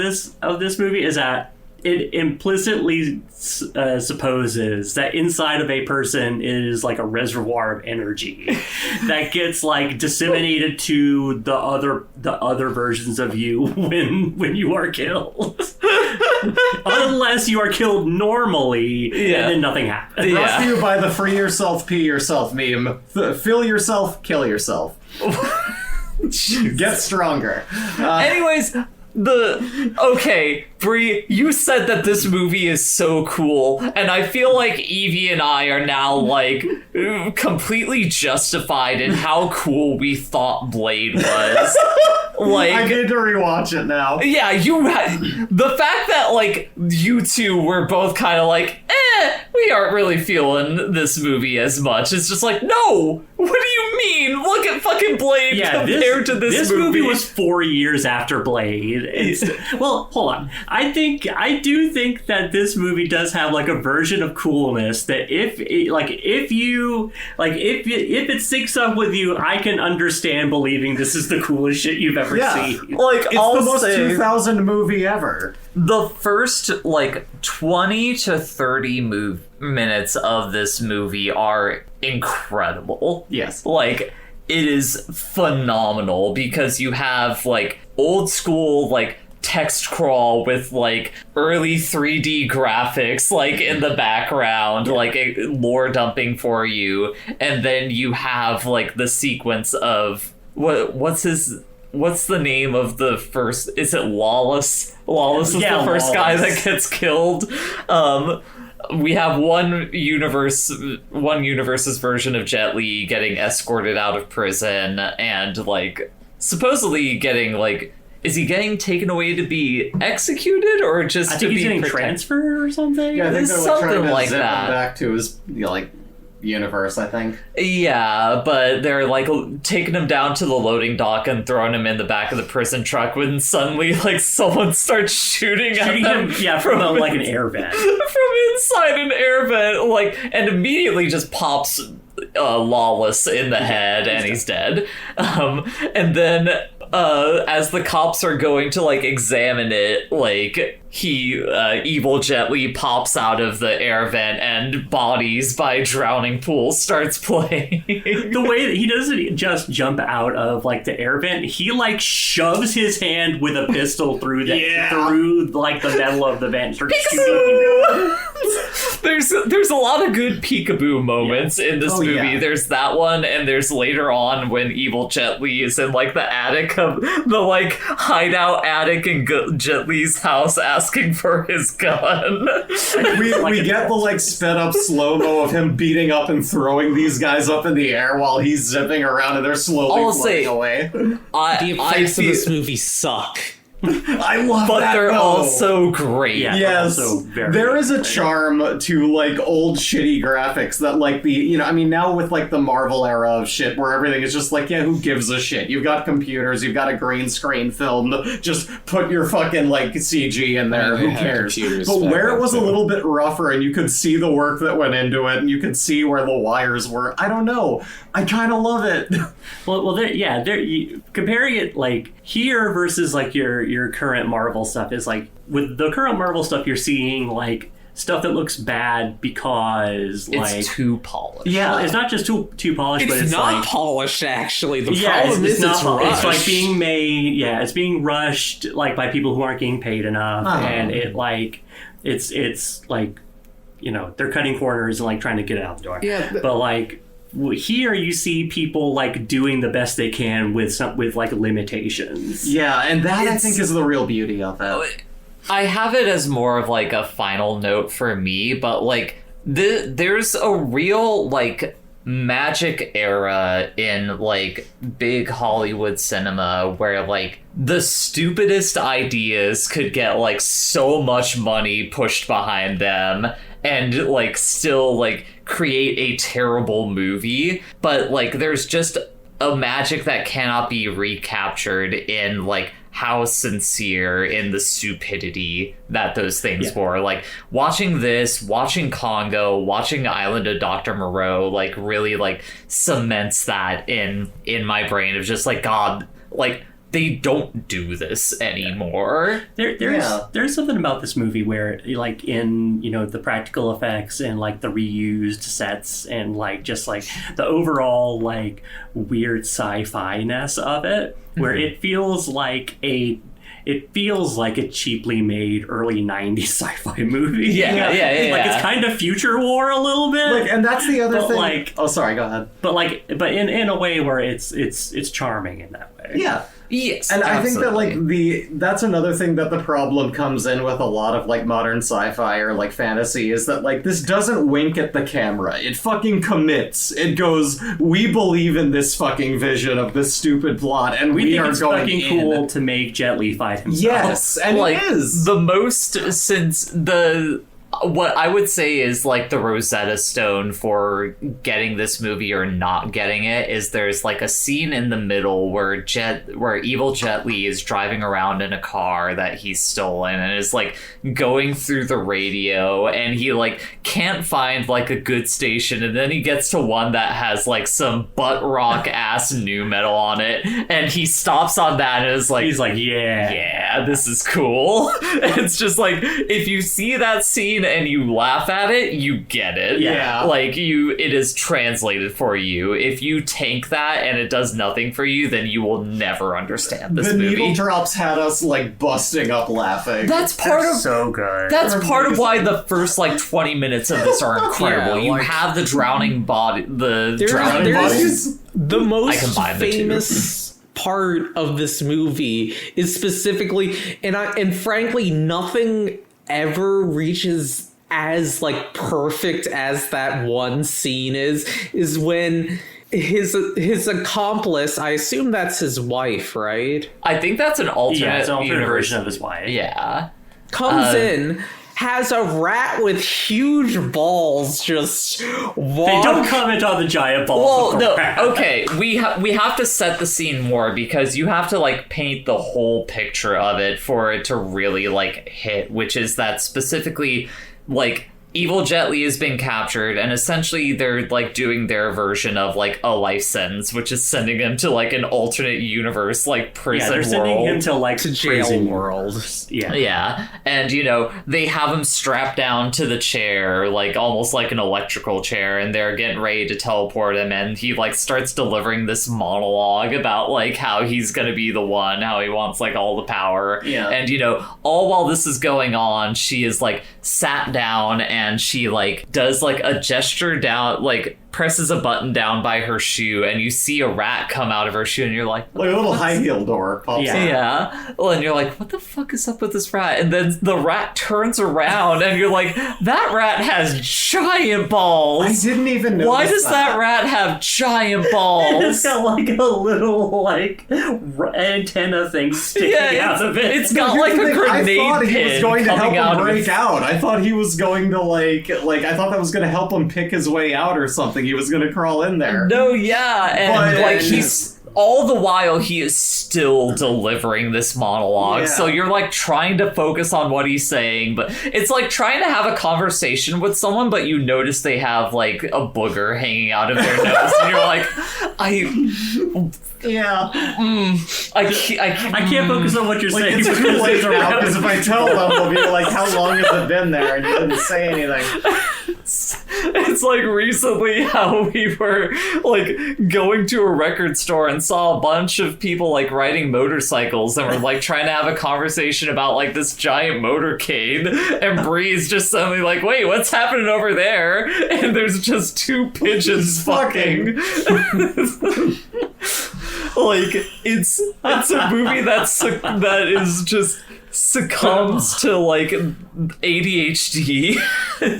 this movie is that it implicitly supposes that inside of a person is like a reservoir of energy that gets like disseminated to the other versions of you when you are killed, unless you are killed normally and then nothing happens. Brought to you by the free yourself, pee yourself meme. Fill yourself, kill yourself. Get stronger. Anyways, okay, Bree, you said that this movie is so cool, and I feel like Evie and I are now like completely justified in how cool we thought Blade was. Like, I need to rewatch it now. yeah, the fact that like you two were both kind of like, we aren't really feeling this movie as much. It's just like, no, what do you mean? Look at fucking Blade compared to this movie. movie was 4 years after Blade. Well, hold on. I do think that this movie does have like a version of coolness that if it syncs up with you, I can understand believing this is the coolest shit you've ever seen. Like, It's the most 2000 movie ever. The first, like, 20 to 30 minutes of this movie are incredible. Yes. Like, it is phenomenal because you have, like, old school, like, text crawl with, like, early 3D graphics, like, in the background, like, lore dumping for you. And then you have, like, the sequence of... What's the name of the first? Is it Lawless? Lawless is the first guy that gets killed. We have one universe's version of Jet Li getting escorted out of prison and like supposedly getting like, is he getting taken away to be executed or just I to think he's be getting protected? transferred or something. Yeah, I think It's they're something trying to like zip that. him back to his universe, I think. Yeah, but they're like taking him down to the loading dock and throwing him in the back of the prison truck when suddenly like someone starts shooting at them from like an air vent. from inside an air vent, like, and immediately just pops Lawless in the head and he's dead. And then as the cops are going to like examine it, like Evil Jet Li pops out of the air vent and Bodies by Drowning Pool starts playing. The way that he doesn't just jump out of like the air vent, he like shoves his hand with a pistol through through like the metal of the vent and starts shooting. There's a lot of good peekaboo moments in this movie. Yeah. There's that one, and there's later on when Evil Jet Li is in like the attic of the like hideout attic in Jet Li's house asking for his gun. We get the like sped up slow mo of him beating up and throwing these guys up in the air while he's zipping around and they're slowly floating away. The effects of this movie suck. I love but that. they're though. also great. Yeah. Yes, Also very there is a great. charm to like old shitty graphics that like I mean now with like the Marvel era of shit where everything is just like, yeah, who gives a shit? You've got computers, you've got a green screen film, just put your fucking like CG in there, who cares? But where it was a little bit rougher and you could see the work that went into it and you could see where the wires were, I don't know. I kind of love it. Well, comparing it like here versus like your current Marvel stuff is like with the current Marvel stuff, you're seeing like stuff that looks bad because like It's too polished. yeah, it's not just too polished, but It's it's not like polished, actually. The yeah, problem is it's not. rushed. It's like being made. Yeah, it's being rushed like by people who aren't getting paid enough, and it like it's like they're cutting corners and like trying to get it out the door. Yeah, but like. Here you see people like doing the best they can with like limitations. Yeah, and that I think is the real beauty of it. I have it as more of like a final note for me, but like there's a real like magic era in like big Hollywood cinema where like the stupidest ideas could get like so much money pushed behind them and like still like create a terrible movie, but like there's just a magic that cannot be recaptured in like how sincere in the stupidity that those things were. Like watching this, watching Congo, watching Island of Dr. Moreau like really like cements that in my brain of just like, God, like they don't do this anymore. There's something about this movie where like in the practical effects and like the reused sets and like just like the overall like weird sci-fi-ness of it, where it feels like a cheaply made early 90s sci-fi movie. Yeah. Like it's kind of future war a little bit. Like, and that's the other But, thing. like- oh, sorry, go ahead. But in a way where it's charming in that way. Yeah. Yes, And I think that absolutely. like that's another thing that the problem comes in with a lot of like modern sci-fi or like fantasy is that like this doesn't wink at the camera. It fucking commits. It goes, we believe in this fucking vision of this stupid plot and we think are it's going fucking in. cool to make Jet Li fight himself. Yes, and like it is. the most since what I would say is like the Rosetta Stone for getting this movie or not getting it is there's like a scene in the middle where Evil Jet Li is driving around in a car that he's stolen and is like going through the radio and he like can't find like a good station and then he gets to one that has like some butt rock ass new metal on it and he stops on that and is like He's like, yeah. this is cool. It's just like if you see that scene and you laugh at it, you get it. Yeah. Like it is translated for you. If you tank that and it does nothing for you, then you will never understand this the movie. needle drops had us like busting up laughing. That's part of So good. that's part of why the first like 20 minutes of this are incredible. Yeah, you like- have the drowning body, the drowning there's- bodies. The I most combined the two. famous part of this movie is specifically, and frankly, nothing ever reaches as like perfect as that one scene is when his accomplice, I assume that's his wife, right? I think that's an alternate, it's an alternate universe. version of his wife. Yeah. Comes in, has a rat with huge balls just walk. They don't comment on the giant balls. Well, of no, crap. okay, we have to set the scene more because you have to like paint the whole picture of it for it to really like hit, which is that specifically like evil Jet Li has been captured, and essentially they're like doing their version of like a life sentence, which is sending him to like an alternate universe, like prison they're sending world. him to like To jail prison world. Yeah, and they have him strapped down to the chair, like almost like an electrical chair, and they're getting ready to teleport him, and he like starts delivering this monologue about like how he's gonna be the one, how he wants like all the power. Yeah. And all while this is going on, she is like sat down and she like does like a gesture down, like presses a button down by her shoe, and you see a rat come out of her shoe, and you're like Like a little high heel door pops out. yeah. Well, and you're like, what the fuck is up with this rat? And then the rat turns around, and you're like, that rat has giant balls. I didn't even know. Why does that rat have giant balls? It's got like a little like antenna thing sticking out of it. It's got like a I grenade thought he was pin going to help coming out him of break its... out. I thought he was going to like I thought that was going to help him pick his way out or something. He was going to crawl in there. No, yeah, and But- like he's all the while he is still delivering this monologue. Yeah. So you're like trying to focus on what he's saying, but it's like trying to have a conversation with someone, but you notice they have like a booger hanging out of their nose, and you're like, Yeah. I can't focus on what you're Like saying. it's too because late there's a now rat. because if I tell them, they'll be like, "How long has it been there?" And you didn't say anything. It's like recently how we were like going to a record store and saw a bunch of people like riding motorcycles and were like trying to have a conversation about like this giant motorcade, and Bree's just suddenly like, wait, what's happening over there? And there's just two pigeons fucking. Like it's a movie that is just succumbs to like ADHD.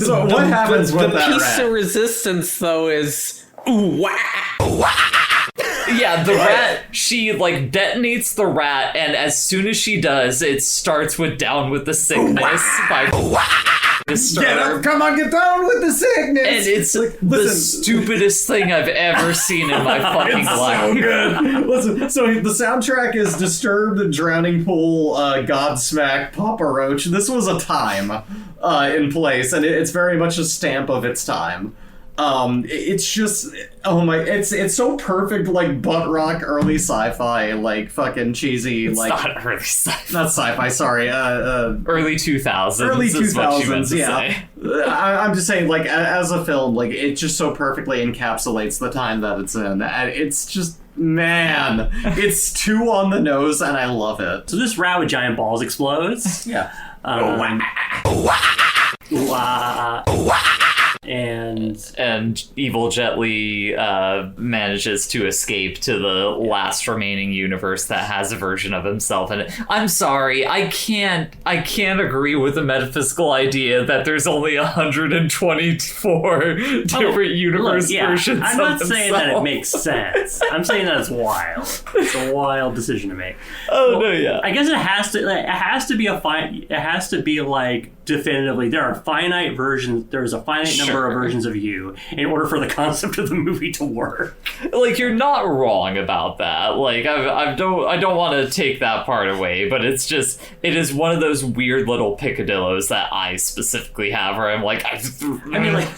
So what happens The with that piece rat? of resistance, though, is wah. Yeah, the rat, she like detonates the rat, and as soon as she does, it starts with Down with the Sickness by Disturbed. Come on, get down with the sickness. And it's the listen. stupidest thing I've ever seen in my fucking life. So good. Listen, so the soundtrack is Disturbed, Drowning Pool, Godsmack, Papa Roach. This was a time in place, and it's very much a stamp of its time. It's just it's so perfect, like butt rock early sci-fi, like fucking cheesy, It's like not early sci-fi. not sci-fi, sorry, Early 2000s. early is what you meant 2000s, to yeah. say. I'm just saying, like as a film, like it just so perfectly encapsulates the time that it's in, and it's just. Man, it's too on the nose, and I love it. So this rat with giant balls explodes. Yeah. And evil Jet Li manages to escape to the last remaining universe that has a version of himself in it. I'm sorry, I can't agree with the metaphysical idea that there's only 124 different universe versions. I'm not of saying that it himself. makes sense. I'm saying that it's wild. It's a wild decision to make. Oh no, yeah. I guess it has to be it has to be like definitively there are finite versions. There's a finite number of versions of you in order for the concept of the movie to work. Like, you're not wrong about that. Like, I don't want to take that part away, but it's just, it is one of those weird little picadillos that I specifically have where I'm like, I mean, like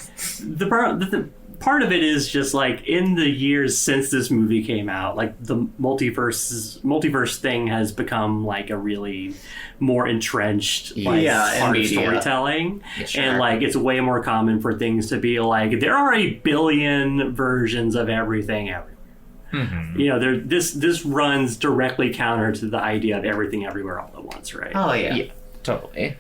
the part of it is just like in the years since this movie came out, like the multiverse thing has become like a really more entrenched like part of media. storytelling. Sure. And like it's way more common for things to be like there are a billion versions of everything everywhere. Mm-hmm. You know, this runs directly counter to the idea of everything everywhere all at once, right? Oh yeah. Yeah, totally.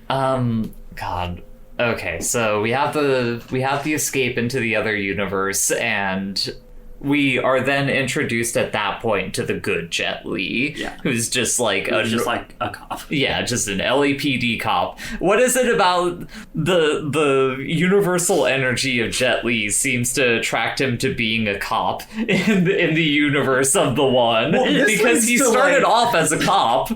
God. Okay, so we have the escape into the other universe, and we are then introduced at that point to the good Jet Li, who's just like just like a cop. Yeah, just an LAPD cop. What is it about the universal energy of Jet Li seems to attract him to being a cop in the universe of the one? Well, this because he leads to, started like- off as a cop.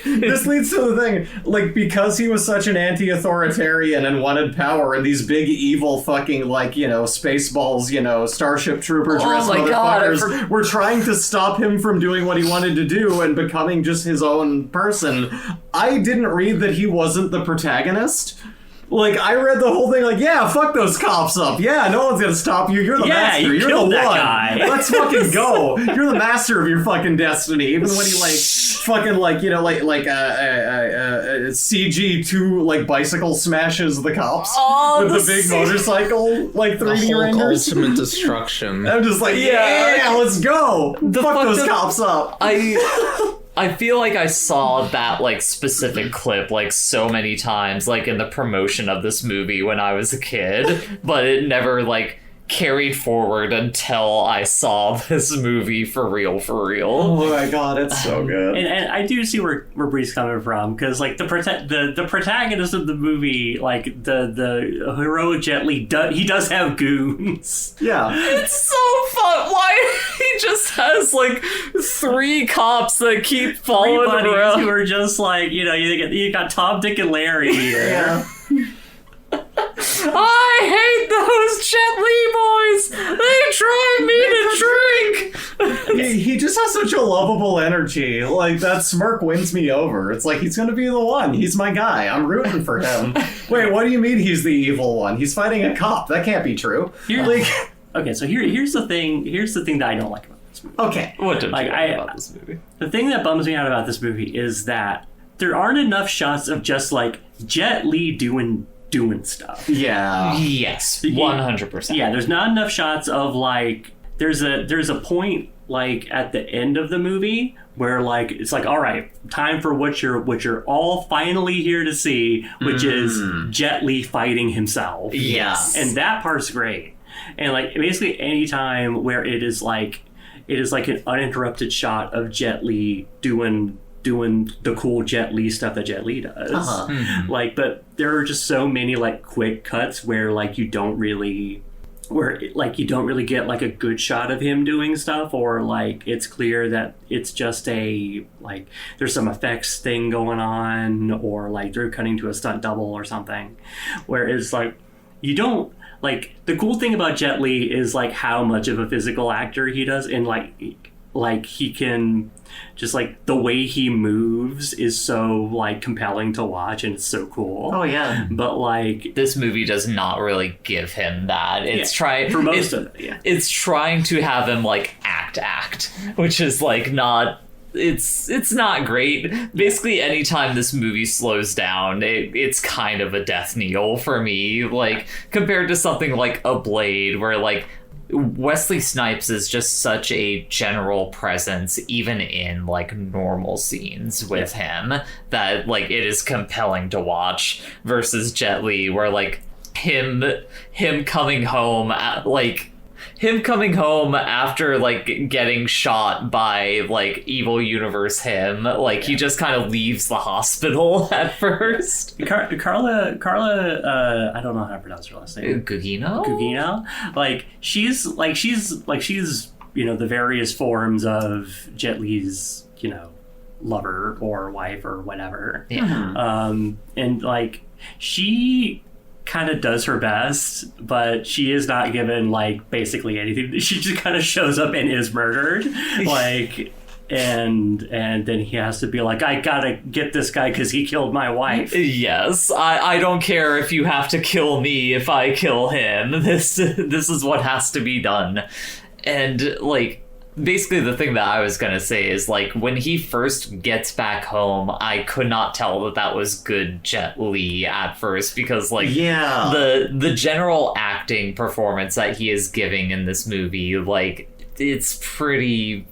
This leads to the thing, like, because he was such an anti-authoritarian and wanted power, and these big evil fucking, like, you know, Spaceballs, you know, Starship Trooper dress my God, motherfuckers were trying to stop him from doing what he wanted to do and becoming just his own person. I didn't read that he wasn't the protagonist. Like, I read the whole thing like, yeah, fuck those cops up. Yeah, no one's gonna stop you. You're the master. you You're killed the that one. guy. Let's fucking go. You're the master of your fucking destiny. Even when he, like, fucking, like, you know, CG2, like, bicycle smashes the cops with the big motorcycle, like, 3D Hulk ringers. ultimate destruction. I'm just like, yeah, let's go. Fuck those cops up. I feel like I saw that like specific clip like so many times like in the promotion of this movie when I was a kid, but it never like carried forward until I saw this movie for real. Oh my god, it's so good. And I do see where Bree's coming from, because like the protagonist of the movie, like the heroic Jet Li, he does have goons. Yeah. It's so fun. Why he just has like 3 cops that keep following Everybody around. who are just like, you know, you got Tom, Dick, and Larry here. Yeah. I hate those Jet Li boys. They drive me to drink. He just has such a lovable energy. Like, that smirk wins me over. It's like, he's gonna be the one. He's my guy. I'm rooting for him. Wait, what do you mean he's the evil one? He's fighting a cop. That can't be true. Okay, so here's the thing that I don't like about this movie. Okay. What did Like, you like about this movie? The thing that bums me out about this movie is that there aren't enough shots of just like Jet Li doing stuff. Yeah. Yes, 100%. Yeah, there's not enough shots of like there's a point like at the end of the movie where like it's like, all right, time for what you're all finally here to see, which is Jet Li fighting himself. Yes. And that part's great. And like basically any time where it is like an uninterrupted shot of Jet Li doing the cool Jet Li stuff that Jet Li does. Like, but there are just so many like quick cuts where like you don't really get like a good shot of him doing stuff, or like it's clear that it's just a like there's some effects thing going on, or like they're cutting to a stunt double or something, where it's like you don't like the cool thing about Jet Li is like how much of a physical actor he does, and like he can just like the way he moves is so like compelling to watch, and it's so cool. Oh yeah. But like This movie does not really give him that. It's trying for most of it. Yeah. It's trying to have him like act, which is like not. It's not great. Basically, anytime this movie slows down, it's kind of a death knell for me. Like compared to something like A Blade, where like Wesley Snipes is just such a general presence, even in like normal scenes with him, that like it is compelling to watch. Versus Jet Li, where like him coming home after like getting shot by like evil universe him, like he just kind of leaves the hospital at first. Carla, I don't know how to pronounce her last name. Gugino. Like she's you know the various forms of Jet Li's, you know, lover or wife or whatever. Yeah. And like she kind of does her best, but she is not given like basically anything. She just kind of shows up and is murdered, like, and then he has to be like, I gotta get this guy because he killed my wife. Yes, I don't care if you have to kill me if I kill him. This is what has to be done. And like basically the thing that I was gonna say is like when he first gets back home, I could not tell that was good Jet Li at first, because like the general acting performance that he is giving in this movie, like it's pretty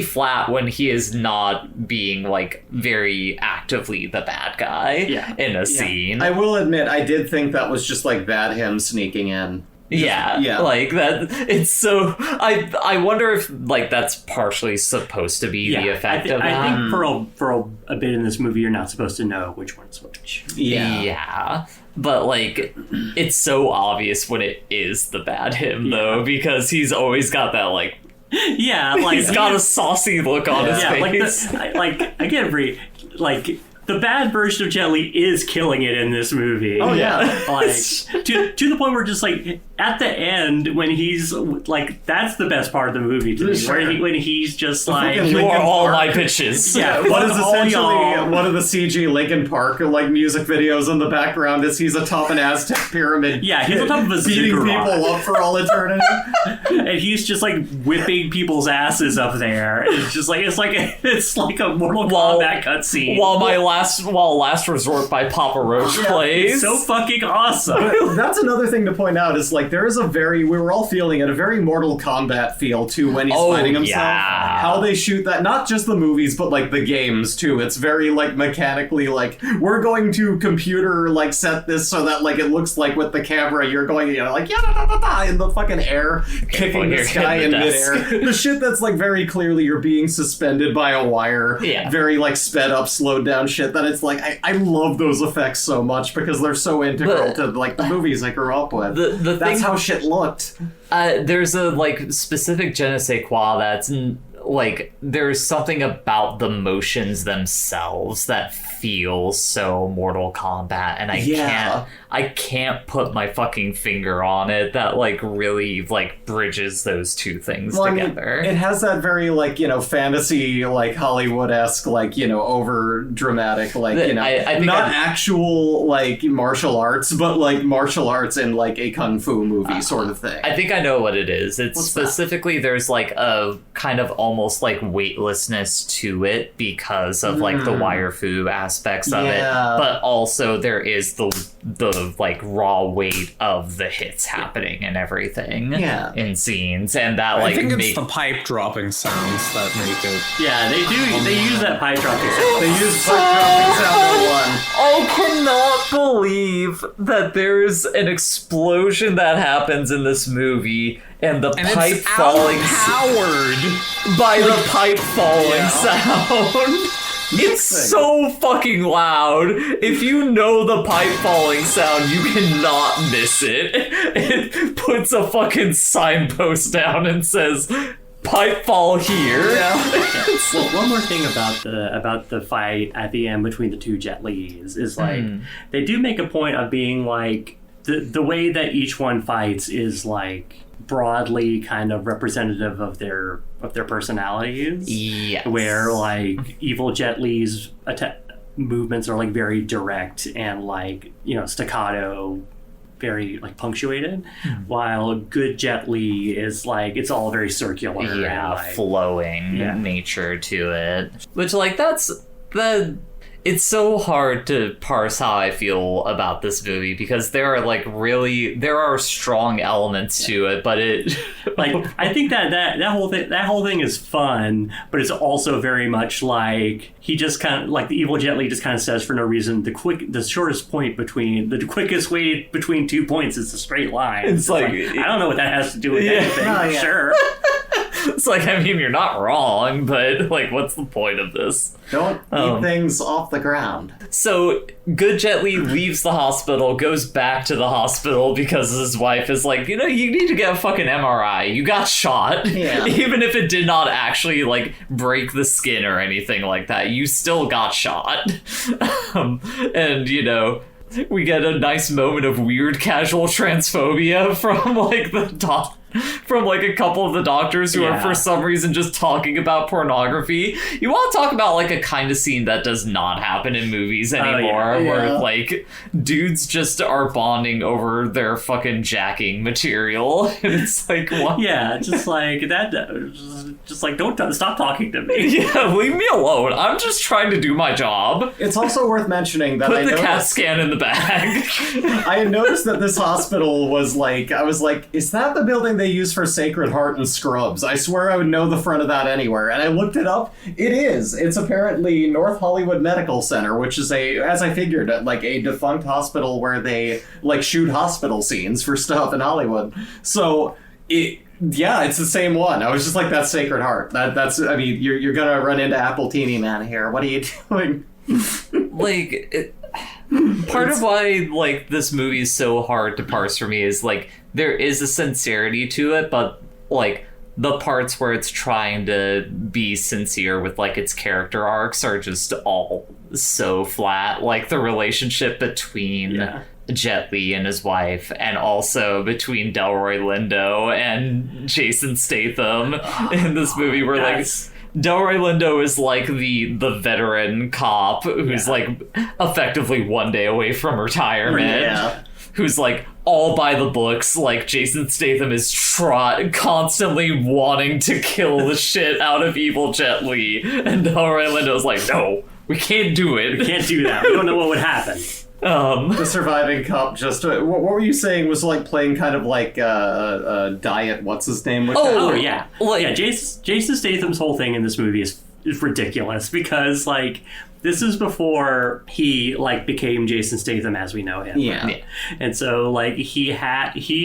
flat when he is not being like very actively the bad guy in a scene. I will admit, I did think that was just like that him sneaking in. Yeah, like that. It's so. I wonder if like that's partially supposed to be the effect of that. I think for a bit in this movie, you're not supposed to know which one's which. Yeah, but like it's so obvious when it is the bad him though, because he's always got that like. Yeah, like he's got a saucy look on his face. Like again, Brie, like. The bad version of Jet Li is killing it in this movie. Oh yeah, like to the point where just like at the end, when he's like, that's the best part of the movie to me. Sure. When he's just like, fucking You are Linkin all Park. my bitches. yeah, What is all essentially y'all. one of the CG Linkin Park like music videos in the background is he's atop an Aztec pyramid. Yeah, he's on top of a beating ziggurat. people up for all eternity. And he's just like whipping people's asses up there. It's just like it's like a Mortal Kombat cutscene. While Last Resort by Papa Roach plays. It's so fucking awesome. That's another thing to point out is like there is we were all feeling it, a very Mortal Kombat feel to when he's fighting himself. yeah. How they shoot that, not just the movies, but like the games too. It's very like mechanically like we're going to computer like set this so that like it looks like with the camera you're going like in the fucking air, kicking this guy in midair. The shit that's like very clearly you're being suspended by a wire. Yeah. Very like sped up, slowed down shit that it's like I love those effects so much because they're so integral to like the movies I grew up with. The That's thing, how shit looked. there's a like specific je ne sais quoi that's like there's something about the motions themselves that feel so Mortal Kombat, and I can't put my fucking finger on it that like really like bridges those two things together. I mean, it has that very like fantasy like Hollywood-esque like over dramatic like I think not actual like martial arts but like martial arts in like a kung fu movie sort of thing. I think I know what it is. It's What's specifically there's like a kind of almost like weightlessness to it because of like the wire fu aspects of it, but also there is the like raw weight of the hits happening and everything in scenes, and that like I think it's the pipe dropping sounds that make it. Yeah, they do. They use that pipe dropping sound. They use pipe dropping sound in one. I cannot believe that there's an explosion that happens in this movie and the pipe it's falling outpowered by the pipe falling sound. It's so fucking loud. If you know the pipe falling sound, you cannot miss it. It puts a fucking signpost down and says, pipe fall here. Well, one more thing about the fight at the end between the two Jet Lis is like they do make a point of being like the way that each one fights is like broadly kind of representative of their personalities. Yes. Where like evil Jet Li's movements are like very direct and like staccato, very like punctuated, while good Jet Li is like it's all very circular. Yeah, and, like, flowing nature to it. Which like it's so hard to parse how I feel about this movie because there are strong elements to it, but it like I think that whole thing is fun, but it's also very much like he just kind of like the evil Jet Li just kind of says for no reason the quickest way between 2 points is a straight line. It's like I don't know what that has to do with anything. Oh, yeah. Sure. it's like, I mean, you're not wrong, but like, what's the point of this? Don't eat things off the ground. So good Jet Li leaves the hospital, goes back to the hospital because his wife is like, you need to get a fucking MRI. You got shot. Yeah. Even if it did not actually like break the skin or anything like that, you still got shot. And we get a nice moment of weird casual transphobia from like from like a couple of the doctors who are for some reason just talking about pornography. You want to talk about like a kind of scene that does not happen in movies anymore, where like dudes just are bonding over their fucking jacking material. And it's like, what? Yeah, just like that. Just like don't stop talking to me. Yeah, leave me alone. I'm just trying to do my job. It's also worth mentioning that Put the CAT scan in the bag. I had noticed that this hospital was like, I was like, is that the building they use for Sacred Heart and Scrubs? I swear I would know the front of that anywhere. And I looked it up. It is. It's apparently North Hollywood Medical Center, which is as I figured, like a defunct hospital where they like shoot hospital scenes for stuff in Hollywood. So it's the same one. I was just like, that's Sacred Heart. That's, I mean, you're gonna run into Appletini Man here. What are you doing? Part of why like this movie is so hard to parse for me is like there is a sincerity to it, but like the parts where it's trying to be sincere with like its character arcs are just all so flat. Like the relationship between Jet Li and his wife, and also between Delroy Lindo and Jason Statham in this movie, where like Delroy Lindo is like the veteran cop who's like effectively one day away from retirement, who's like all by the books. Like Jason Statham is constantly wanting to kill the shit out of evil Jet Li, and Delroy Lindo's like, no, we can't do it. We can't do that. We don't know what would happen. The surviving cop just what were you saying was like playing kind of like diet what's his name? Oh yeah, Jason Statham's whole thing in this movie is ridiculous, because like this is before he like became Jason Statham as we know him. Yeah. And so like he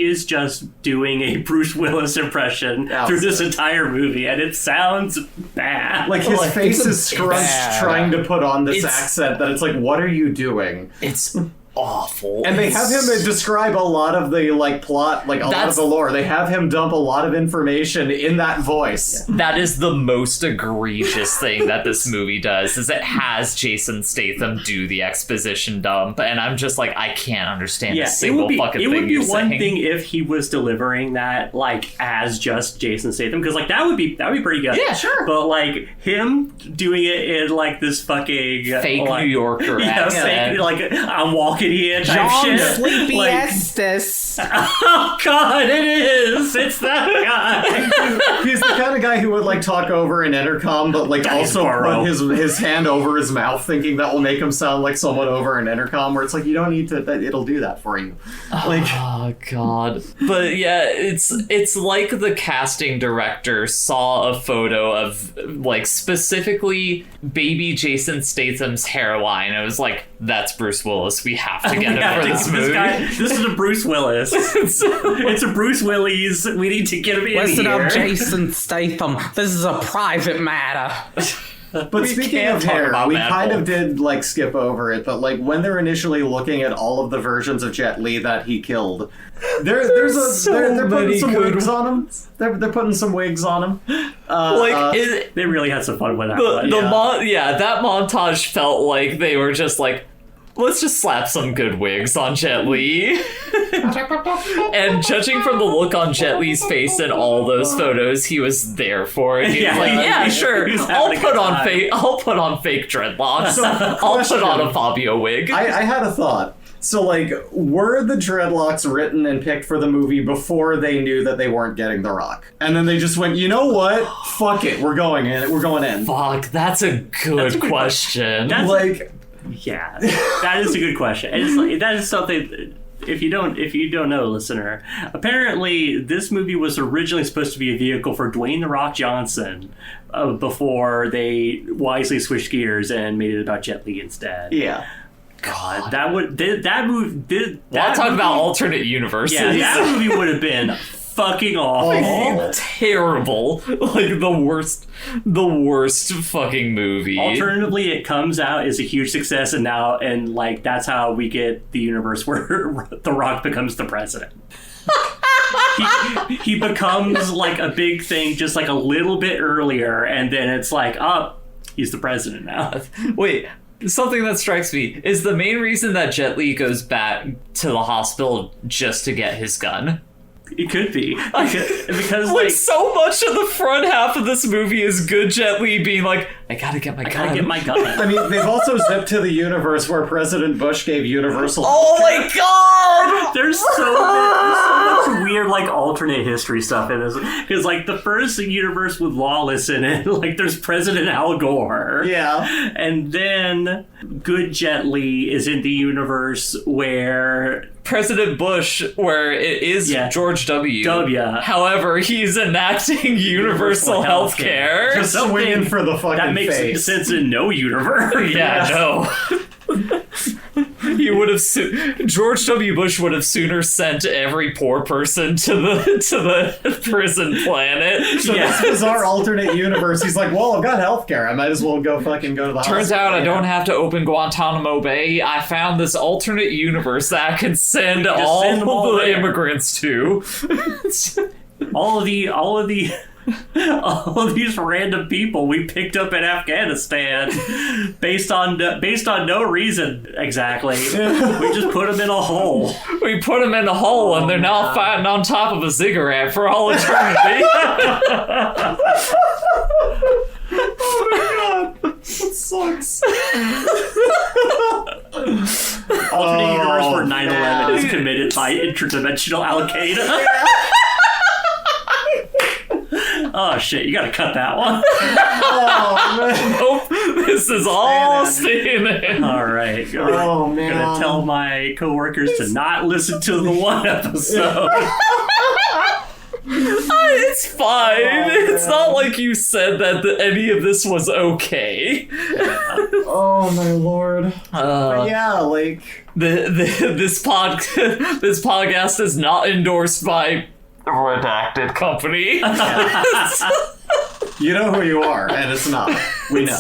is just doing a Bruce Willis impression through this entire movie, and it sounds bad. Like his face is scrunched trying to put on this accent that it's like, what are you doing? It's awful. And they have him describe a lot of the like plot, like a lot of the lore. They have him dump a lot of information in that voice. That is the most egregious thing that this movie does, is it has Jason Statham do the exposition dump, and I'm just like, I can't understand a single fucking thing you're saying. It would be one thing if he was delivering that like as just Jason Statham, because like that would be pretty good. Yeah, sure. But like him doing it in like this fucking fake New Yorker accent, like I'm walking here type John shit. Sleepy Like, Estes. oh god, it is. It's that guy. He's the kind of guy who would like talk over an intercom, but like also put his hand over his mouth, thinking that will make him sound like someone over an intercom. Where it's like, you don't need to. It'll do that for you. Like, oh god. But yeah, it's like the casting director saw a photo of like specifically baby Jason Statham's hairline. It was like, that's Bruce Willis. We have to get him for this movie. This is a Bruce Willis. It's a Bruce Willis. We need to get him in here. Listen up, Jason Statham. This is a private matter. But speaking of hair, we kind of did like skip over it, but like when they're initially looking at all of the versions of Jet Li that he killed, they're putting some wigs on him. They're putting some wigs on him. They really had some fun with that. That montage felt like they were just like, let's just slap some good wigs on Jet Li. And judging from the look on Jet Li's face in all those photos, he was there for it. He was like, sure, I'll put on fake dreadlocks. I'll put on a Fabio wig. I had a thought. So, like, were the dreadlocks written and picked for the movie before they knew that they weren't getting The Rock? And then they just went, you know what? Fuck it, we're going in. We're going in. Fuck, that's a good question. Yeah, that is a good question. And it's like, that is something. If you don't know, listener, apparently this movie was originally supposed to be a vehicle for Dwayne "The Rock" Johnson before they wisely switched gears and made it about Jet Li instead. Yeah. God, that movie. I'll talk about alternate universes. Yeah, that movie would have been fucking awful. Terrible. Like the worst fucking movie. Alternatively, it comes out as a huge success, and like that's how we get the universe where The Rock becomes the president. he becomes like a big thing just like a little bit earlier, and then it's like, oh, he's the president now. Wait, something that strikes me is the main reason that Jet Li goes back to the hospital just to get his gun. It could be because like so much of the front half of this movie is good Jet Li being like, I gotta get my gun. I mean, they've also zipped to the universe where President Bush gave universal. Oh my god! There's so much weird like alternate history stuff in this, because like the first universe with Lawless in it, like there's President Al Gore. Yeah, and then good Jet Li is in the universe where President Bush, where it is George W. However, he's enacting universal health care. Just swinging for the fucking that makes face. sense in no universe. No. He would have George W. Bush would have sooner sent every poor person to the prison planet. So this bizarre alternate universe, he's like, well, I've got healthcare. I might as well go to the hospital. Turns out I don't have to open Guantanamo Bay. I found this alternate universe that I can send all the immigrants to. all of the all these random people we picked up in Afghanistan based on no reason exactly. We just put them in a hole. We put them in a hole, and they're now fighting on top of a ziggurat for all eternity. Oh my god, that sucks. Alternate universe where 9/11 is committed by interdimensional Al Qaeda. Oh shit, you gotta cut that one. Oh man. Nope, this is all staying in. Alright. Oh man. Gonna tell my coworkers to not listen to the one episode. It's fine. It's not like you said that any of this was okay. Oh my lord. But yeah, like This podcast is not endorsed by redacted company. you know who you are, and it's not. We know.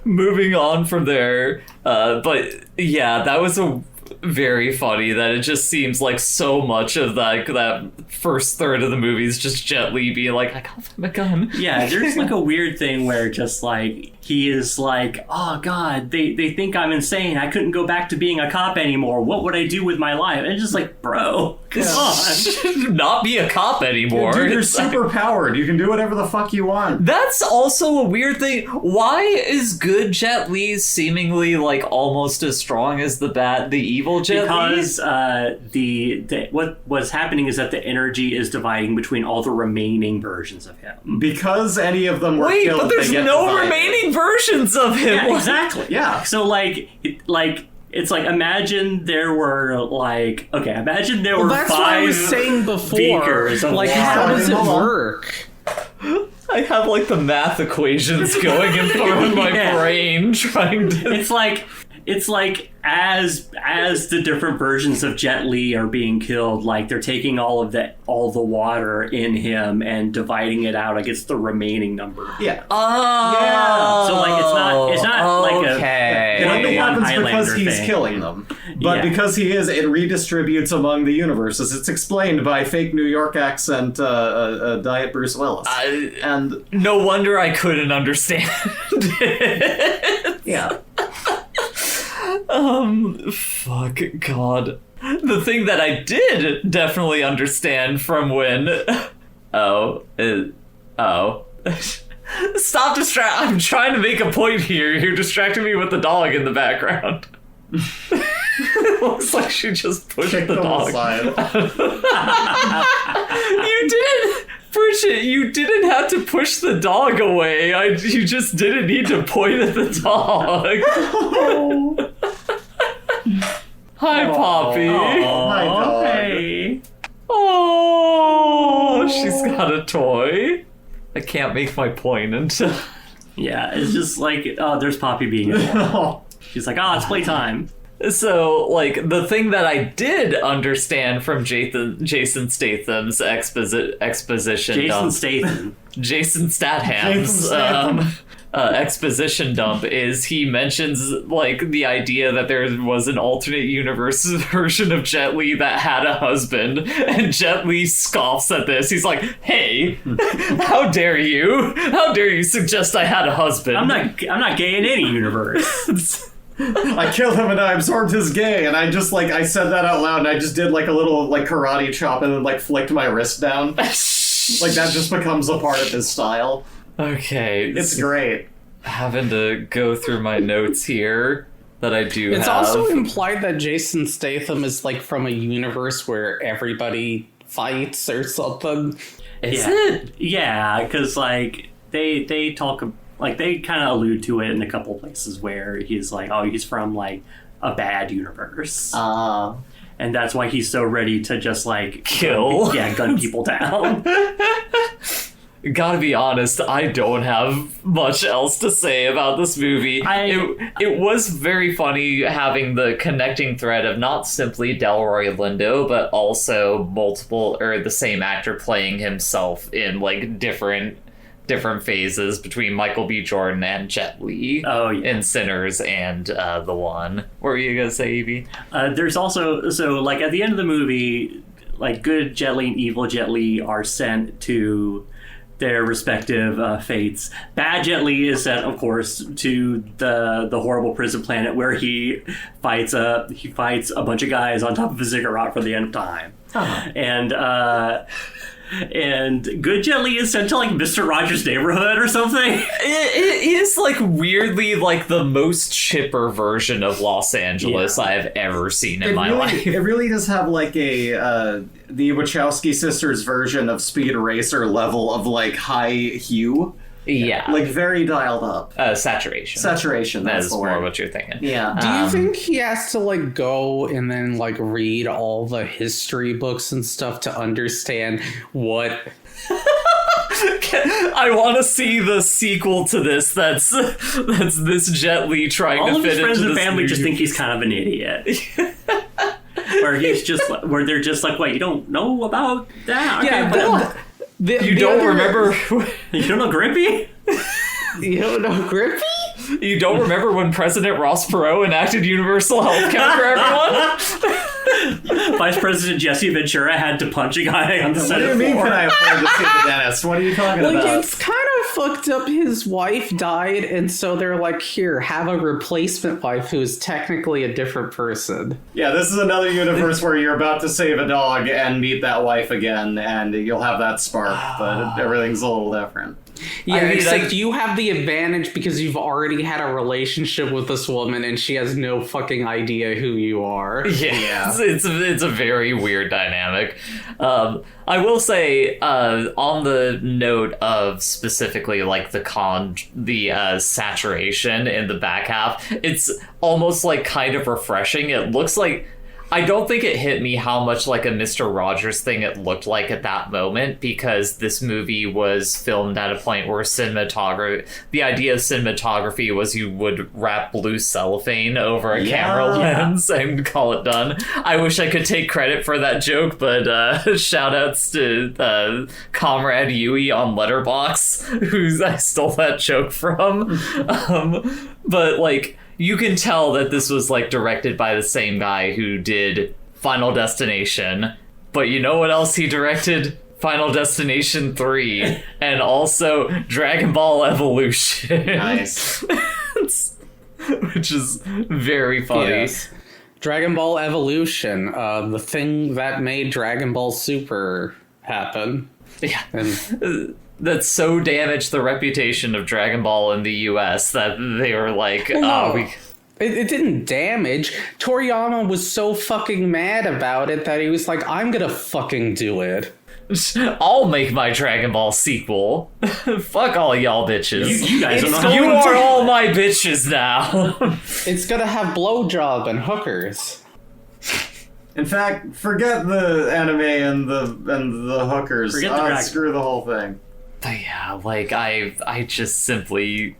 Moving on from there, but yeah, that was very funny that it just seems like so much of that first third of the movie is just Jet Li being like, I got him a gun. Yeah, there's like a weird thing where just like he is like, oh god, they think I'm insane. I couldn't go back to being a cop anymore. What would I do with my life? And it's just like, bro, come on. Not be a cop anymore. Dude, you're It's like- super powered. You can do whatever the fuck you want. That's also a weird thing. Why is good Jet Li seemingly like almost as strong as the evil Jet Li? Because what's happening is that the energy is dividing between all the remaining versions of him. Because any of them were Wait, killed, but there's they get no divided. remaining versions of him. Yeah, exactly. Yeah. So it's like imagine there were imagine there were That's what I 5 was saying before. beakers of Like, water. how does it Hold on. work? I have like the math equations going in front of my Yeah. brain trying to. It's like as the different versions of Jet Li are being killed, like they're taking all the water in him and dividing it out against the remaining number. Yeah. Oh, Yeah. So, like, it's not like a- okay. It only one happens because Highlander he's thing. killing them. But Yeah. because he is, it redistributes among the universes. It's explained by fake New York accent Diet Bruce Willis. And No wonder I couldn't understand it. yeah. Fuck God. The thing that I did definitely understand from when. Stop I'm trying to make a point here. You're distracting me with the dog in the background. It looks like she just pushed Kick the them dog. aside. You didn't, Bridget. You didn't have to push the dog away. You just didn't need to point at the dog. Hi, Poppy. Hi, dog. Hey. Oh, she's got a toy. I can't make my point until. Yeah, it's just like, oh, there's Poppy being adorable. She's like, oh, it's playtime. So, like, the thing that I did understand from Jason Statham's exposition Jason dump, Statham. Jason Statham's Statham. exposition dump is he mentions, like, the idea that there was an alternate universe version of Jet Li that had a husband, and Jet Li scoffs at this. He's like, hey, how dare you? How dare you suggest I had a husband? I'm not gay in any universe. I killed him and I absorbed his gay, and I just I said that out loud, and I just did like a little karate chop and then flicked my wrist down. That just becomes a part of his style. Okay, It's great. having to go through my notes here that I do It's have. also implied that Jason Statham is from a universe where everybody fights or something. Is Yeah. it? Yeah, because they talk they kind of allude to it in a couple places where he's like, oh, he's from a bad universe, and that's why he's so ready to just Kill. gun people down. Gotta be honest, I don't have much else to say about this movie. It was very funny having the connecting thread of not simply Delroy Lindo, but also the same actor playing himself in different phases between Michael B. Jordan and Jet Li. Oh, yeah. In Sinners and The One. What were you gonna say, Evie? There's also at the end of the movie, good Jet Li and evil Jet Li are sent to their respective fates. Bad Jet Li is sent, of course, to the horrible prison planet where he fights a bunch of guys on top of a ziggurat for the end of time. And good Jet Li is sent to like Mr. Rogers' Neighborhood or something. It is like weirdly like the most chipper version of Los Angeles I have ever seen in my life. It really does have like the Wachowski sisters version of Speed Racer level of like high hue. Yeah. Like very dialed up. Saturation. Saturation, that's That's the more word. what you're thinking. Yeah. Do you think he has to like go and then like read all the history books and stuff to understand what? I want to see the sequel to this. That's this Jet Li trying All to of fit his friends into and this family just movie. think he's kind of an idiot. Where they're just like, wait, you don't know about that? Okay, whatever. You don't remember? You don't know Grippy? You don't know Grippy? You don't remember when President Ross Perot enacted universal health care for everyone? Vice President Jesse Ventura had to punch a guy on the What do Senate you mean floor. can I afford to see the dentist? What are you talking Like, about? it's kind of fucked up. His wife died, and so they're like, here, have a replacement wife who is technically a different person. Yeah, this is another universe where you're about to save a dog and meet that wife again, and you'll have that spark, but everything's a little different. Yeah, I mean, except you have the advantage because you've already had a relationship with this woman, and she has no fucking idea who you are. Yeah. It's a very weird dynamic. I will say, on the note of specifically like the saturation in the back half, it's almost like kind of refreshing. It looks like, I don't think it hit me how much like a Mr. Rogers thing it looked like at that moment, because this movie was filmed at a point where the idea of cinematography was you would wrap blue cellophane over a camera lens and call it done. I wish I could take credit for that joke, but shout outs to Comrade Yui on Letterboxd, who I stole that joke from. But like, you can tell that this was like directed by the same guy who did Final Destination. But you know what else he directed? Final Destination 3 and also Dragon Ball Evolution. Nice. Which is very funny. Yes. Dragon Ball Evolution, the thing that made Dragon Ball Super happen. Yeah. And That so damaged the reputation of Dragon Ball in the US that they were like, no, we... it didn't damage. Toriyama was so fucking mad about it that he was like, I'm gonna fucking do it. I'll make my Dragon Ball sequel. Fuck all y'all bitches. You guys don't know how You to are do it. all my bitches now. It's gonna have blowjob and hookers. In fact, forget the anime and the hookers. Forget the dragon. Screw the whole thing. But yeah, like I just simply,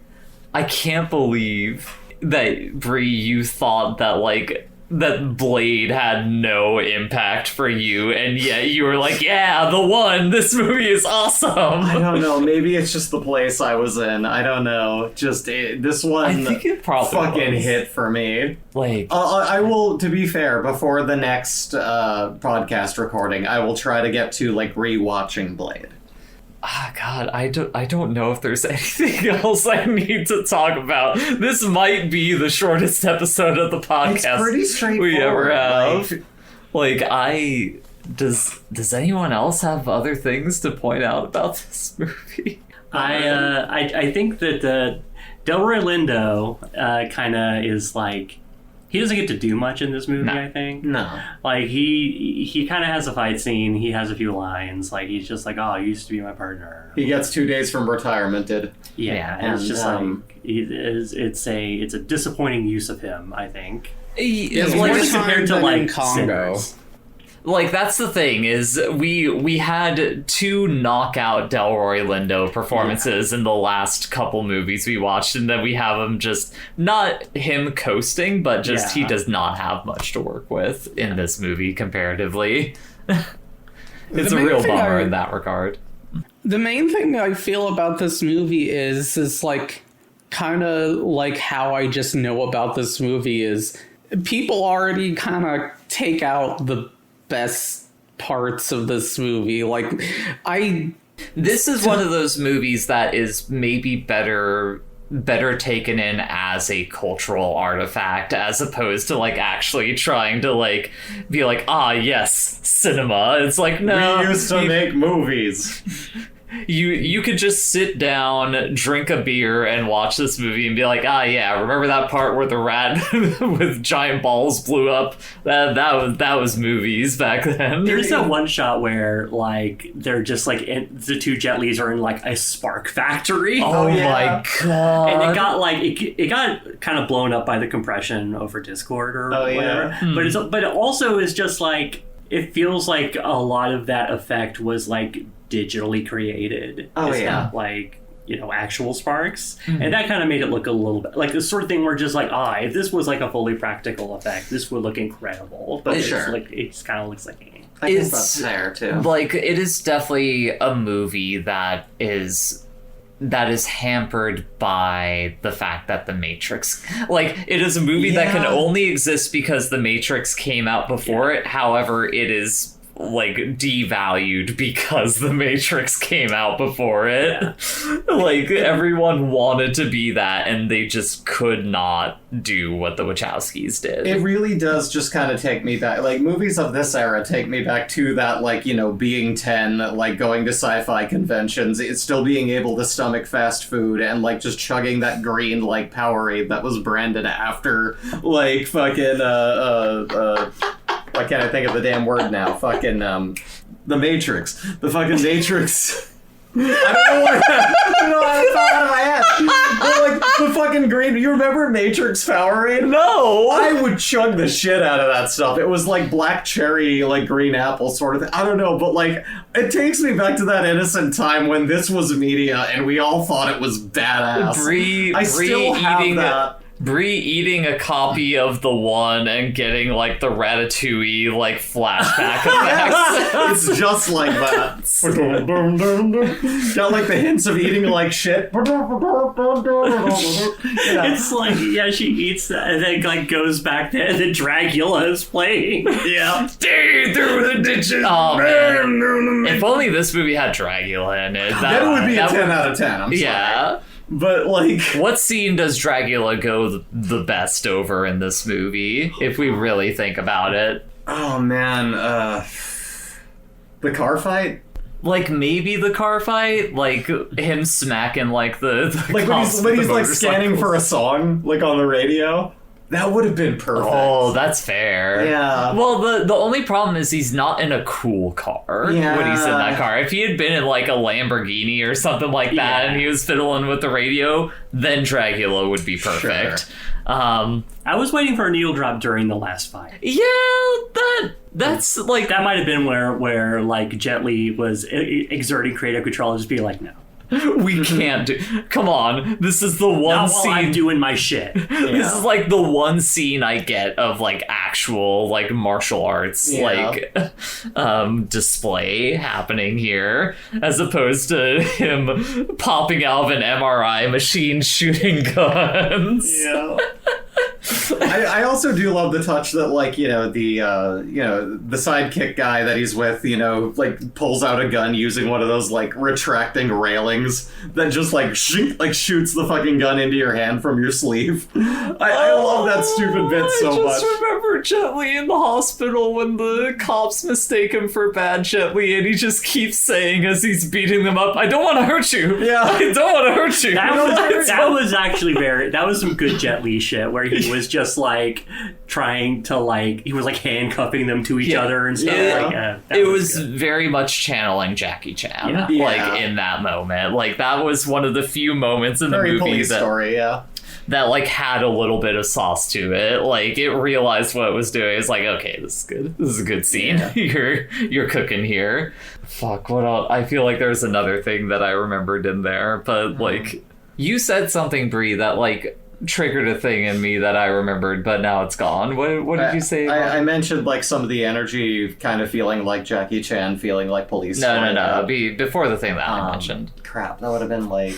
I can't believe that Bree, you thought that like that Blade had no impact for you, and yet you were like, yeah, the one. This movie is awesome. I don't know. Maybe it's just the place I was in. I don't know. Just this one I think it probably fucking was. hit for me. Like, I will, to be fair, before the next podcast recording, I will try to get to like rewatching Blade. God, I don't know if there's anything else I need to talk about. This might be the shortest episode of the podcast It's pretty straightforward. we ever have. Does anyone else have other things to point out about this movie? I think that Delroy Lindo kind of is like, he doesn't get to do much in this movie. No. I think No. like he kind of has a fight scene. He has a few lines. Like he's just like, oh, you used to be my partner. He gets 2 days from retiremented. Yeah, and it's and, just like it's a disappointing use of him. I think. It's more Especially time compared to than in like Congo. Sinners. Like, that's the thing, is we had 2 knockout Delroy Lindo performances in the last couple movies we watched, and then we have him just, not him coasting, but just he does not have much to work with in this movie comparatively. It's a main real thing bummer I- in that regard. The main thing I feel about this movie is like kind of like how I just know about this movie is people already kind of take out the best parts of this movie. Like, This is one of those movies that is maybe better taken in as a cultural artifact as opposed to like actually trying to like be like, ah, yes, cinema. It's like, no, we used to make movies. You could just sit down, drink a beer, and watch this movie and be like, ah, yeah, remember that part where the rat with giant balls blew up? That was movies back then. There's that one shot where like they're just like the two Jet Lis are in like a spark factory. Oh my god! And it got like it got kind of blown up by the compression over Discord or whatever. But it also is just like, it feels like a lot of that effect was like digitally created. It's not like, you know, actual sparks. And that kind of made it look a little bit like the sort of thing where just like, if this was like a fully practical effect, this would look incredible. But it's like, it just kind of looks like I guess that's there too. Like, it is definitely a movie that is hampered by the fact that The Matrix, like, it is a movie that can only exist because The Matrix came out before it. However, it is like devalued because The Matrix came out before it. Like, everyone wanted to be that and they just could not do what the Wachowskis did. It really does just kind of take me back, like, movies of this era take me back to that, like, you know, being 10, like going to sci-fi conventions, it's still being able to stomach fast food and like just chugging that green like Powerade that was branded after like fucking why can't I think of the damn word now? Fucking, The Matrix. The fucking Matrix. I don't know how to thought out of my head. But like, the fucking green, you remember Matrix Powerade? No! I would chug the shit out of that stuff. It was like black cherry, like green apple sort of thing. I don't know, but like, it takes me back to that innocent time when this was media and we all thought it was badass. I still have that. Brie eating a copy of The One and getting like the Ratatouille like flashback effects. It's just like that. Got like the hints of eating like shit. It's like, she eats that and then like goes back there and then Dracula is playing. Yeah. Stay through the ditches. Oh man. If only this movie had Dracula in it. That would be a 10 out of 10. I'm sorry. But, like... What scene does Dracula go the best over in this movie, if we really think about it? Oh, man. The car fight? Like, maybe the car fight? Like, him smacking, like, the like, when he's like, scanning for a song, like, on the radio? That would have been perfect. Oh, that's fair. Yeah. Well, the only problem is he's not in a cool car when he's in that car. If he had been in like a Lamborghini or something like that and he was fiddling with the radio, then Dracula would be perfect. Sure. I was waiting for a needle drop during the last fight. Yeah, that's like... That might have been where like Jet Li was exerting creative control and just being like, no. We can't do... Come on. This is the one scene... I'm doing my shit. This is like the one scene I get of like actual like martial arts like display happening here, as opposed to him popping out of an MRI machine shooting guns. Yeah. I also do love the touch that, like, the sidekick guy that he's with, like pulls out a gun using one of those like retracting railings that just like shoots the fucking gun into your hand from your sleeve. I love that stupid bit so much. I just remember Jet Li in the hospital when the cops mistake him for bad Jet Li, and he just keeps saying as he's beating them up, "I don't want to hurt you. Yeah, I don't want to hurt you." That was actually that was some good Jet Li shit where he was just like trying to like, he was like handcuffing them to each other and stuff. It was very much channeling Jackie Chan, like in that moment. Like that was one of the few moments in the movie police story, that like had a little bit of sauce to it. Like it realized what it was doing. It's like, okay, this is good. This is a good scene. Yeah. You're cooking here. Fuck, what else? I feel like there's another thing that I remembered in there, but like you said something, Brie, that like triggered a thing in me that I remembered, but now it's gone. What did you say? I mentioned like some of the energy kind of feeling like Jackie Chan, feeling like police. No. Before the thing that I mentioned. Crap, that would have been like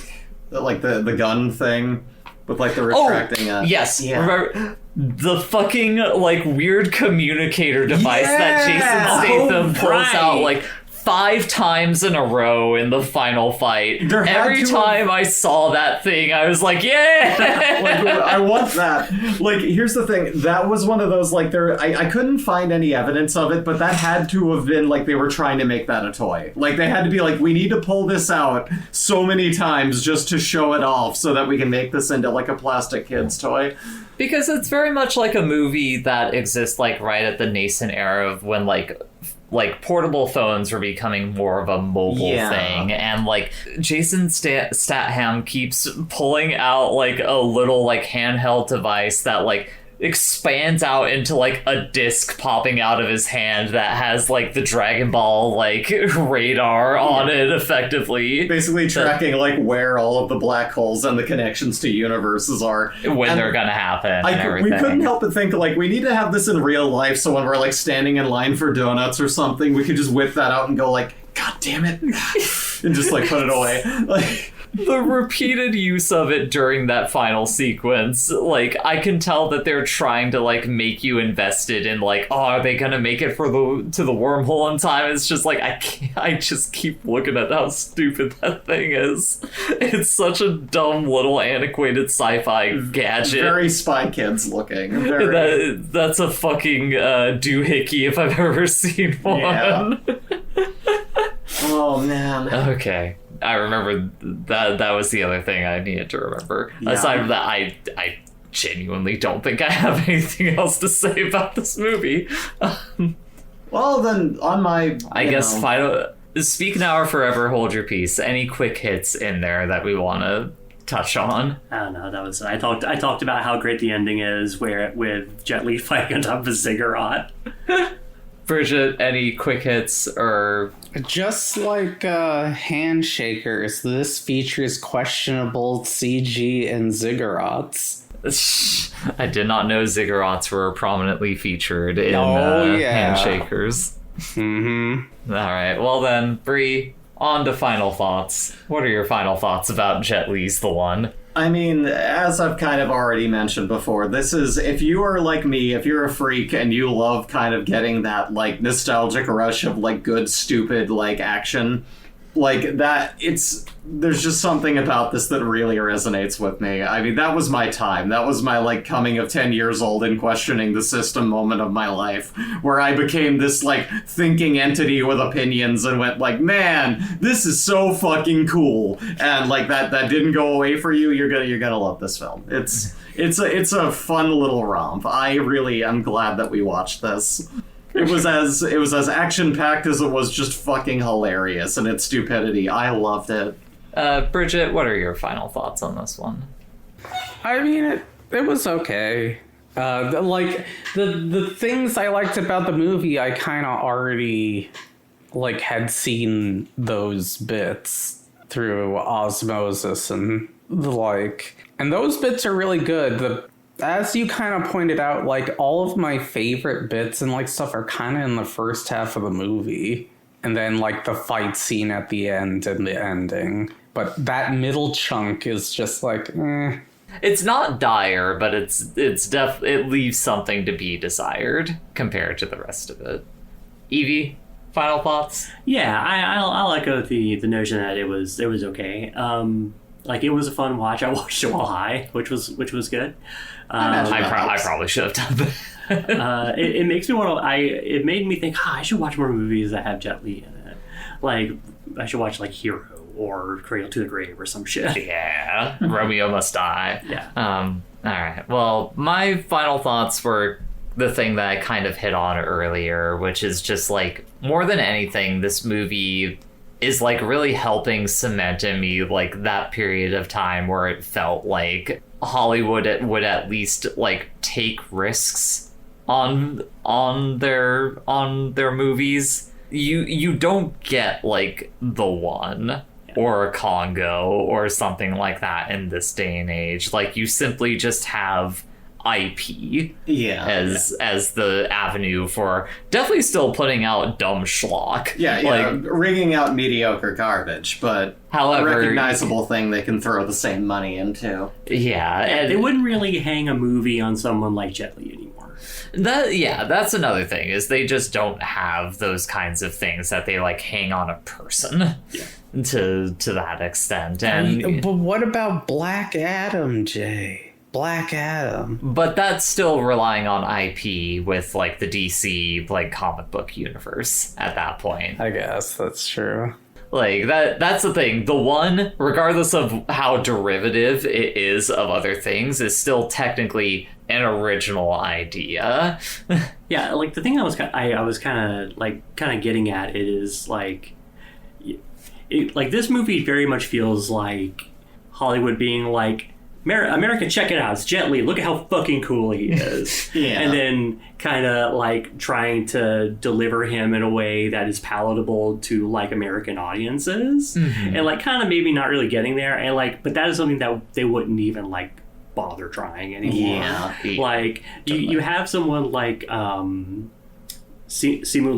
the gun thing with like the retracting. Yes. Yeah. Remember, the fucking like weird communicator device that Jason Statham pulls out like 5 times in a row in the final fight. Every time I saw that thing, I was like, yeah! Like, I want that. Like, here's the thing. That was one of those, like, I couldn't find any evidence of it, but that had to have been, like, they were trying to make that a toy. Like, they had to be like, we need to pull this out so many times just to show it off so that we can make this into, like, a plastic kid's toy. Because it's very much like a movie that exists, like, right at the nascent era of when, like portable phones were becoming more of a mobile thing, and like Jason Statham keeps pulling out like a little like handheld device that like expands out into like a disc popping out of his hand that has like the Dragon Ball like radar on it, effectively basically tracking like where all of the black holes and the connections to universes are when they're gonna happen. We couldn't help but think like we need to have this in real life, so when we're like standing in line for donuts or something, we could just whip that out and go like, God damn it, and just like put it away. Like, the repeated use of it during that final sequence, like, I can tell that they're trying to, like, make you invested in, like, oh, are they gonna make it to the wormhole in time? It's just like, I just keep looking at how stupid that thing is. It's such a dumb little antiquated sci-fi gadget. Very Spy Kids looking. That's a fucking doohickey if I've ever seen one. Yeah. Oh, man. Okay. I remember that was the other thing I needed to remember. Yeah. Aside from that, I genuinely don't think I have anything else to say about this movie. Well, then, on my... I guess final... Speak now or forever hold your peace. Any quick hits in there that we want to touch on? I don't know. That was I talked about how great the ending is, with Jet Li fighting on top of a ziggurat. Bridget, any quick hits or... Just like Handshakers, this features questionable CG and ziggurats. I did not know ziggurats were prominently featured in Handshakers. Mm-hmm. All right. Well then, Bree, on to final thoughts. What are your final thoughts about Jet Li's The One? I mean, as I've kind of already mentioned before, this is, if you are like me, if you're a freak and you love kind of getting that, like, nostalgic rush of, like, good, stupid, like, action, like, that, there's just something about this that really resonates with me. I mean, that was my time. That was my, like, coming of 10 years old and questioning the system moment of my life, where I became this, like, thinking entity with opinions and went, like, man, this is so fucking cool. And, like, that didn't go away for you. You're gonna love this film. It's a fun little romp. I really am glad that we watched this. It was as action-packed as it was just fucking hilarious in its stupidity. I loved it. Bridget, what are your final thoughts on this one? I mean, it was okay. Like, the things I liked about the movie, I kind of already, like, had seen those bits through osmosis and the like. And those bits are really good. As you kind of pointed out, like, all of my favorite bits and, like, stuff are kind of in the first half of the movie. And then, like, the fight scene at the end and the ending. But that middle chunk is just, like, eh. It's not dire, but it leaves something to be desired compared to the rest of it. Evie, final thoughts? Yeah, I'll echo the notion that it was okay. Like, it was a fun watch. I watched it while high, which was good. I probably should have done that. It makes me want to. It made me think, I should watch more movies that have Jet Li in it. Like, I should watch like Hero or Cradle to the Grave or some shit. Yeah, Romeo Must Die. Yeah. All right. Well, my final thoughts were the thing that I kind of hit on earlier, which is just like, more than anything, this movie is like really helping cement in me like that period of time where it felt like Hollywood would at least like take risks on their movies. You don't get like The One or a Congo or something like that in this day and age. Like, you simply just have IP Yeah. as the avenue for definitely still putting out dumb schlock. Yeah, like, wringing out mediocre garbage, but however, a recognizable thing they can throw the same money into. Yeah, and they wouldn't really hang a movie on someone like Jet Li anymore. That's another thing, is they just don't have those kinds of things that they like hang on a person to that extent. And But what about Black Adam, Jay? Black Adam. but that's still relying on IP with like the DC like comic book universe at that point. I guess that's true. Like that's the thing. The one, regardless of how derivative it is of other things, is still technically an original idea. Yeah, like the thing I was kind of getting at is like, like this movie very much feels like Hollywood being like, America, check it out, it's Jet Li, look at how fucking cool he is. Yeah. And then kind of like trying to deliver him in a way that is palatable to like American audiences. Mm-hmm. And like kind of maybe not really getting there. And like, but that is something that they wouldn't even like bother trying anymore. Yeah. Like you have someone like Simu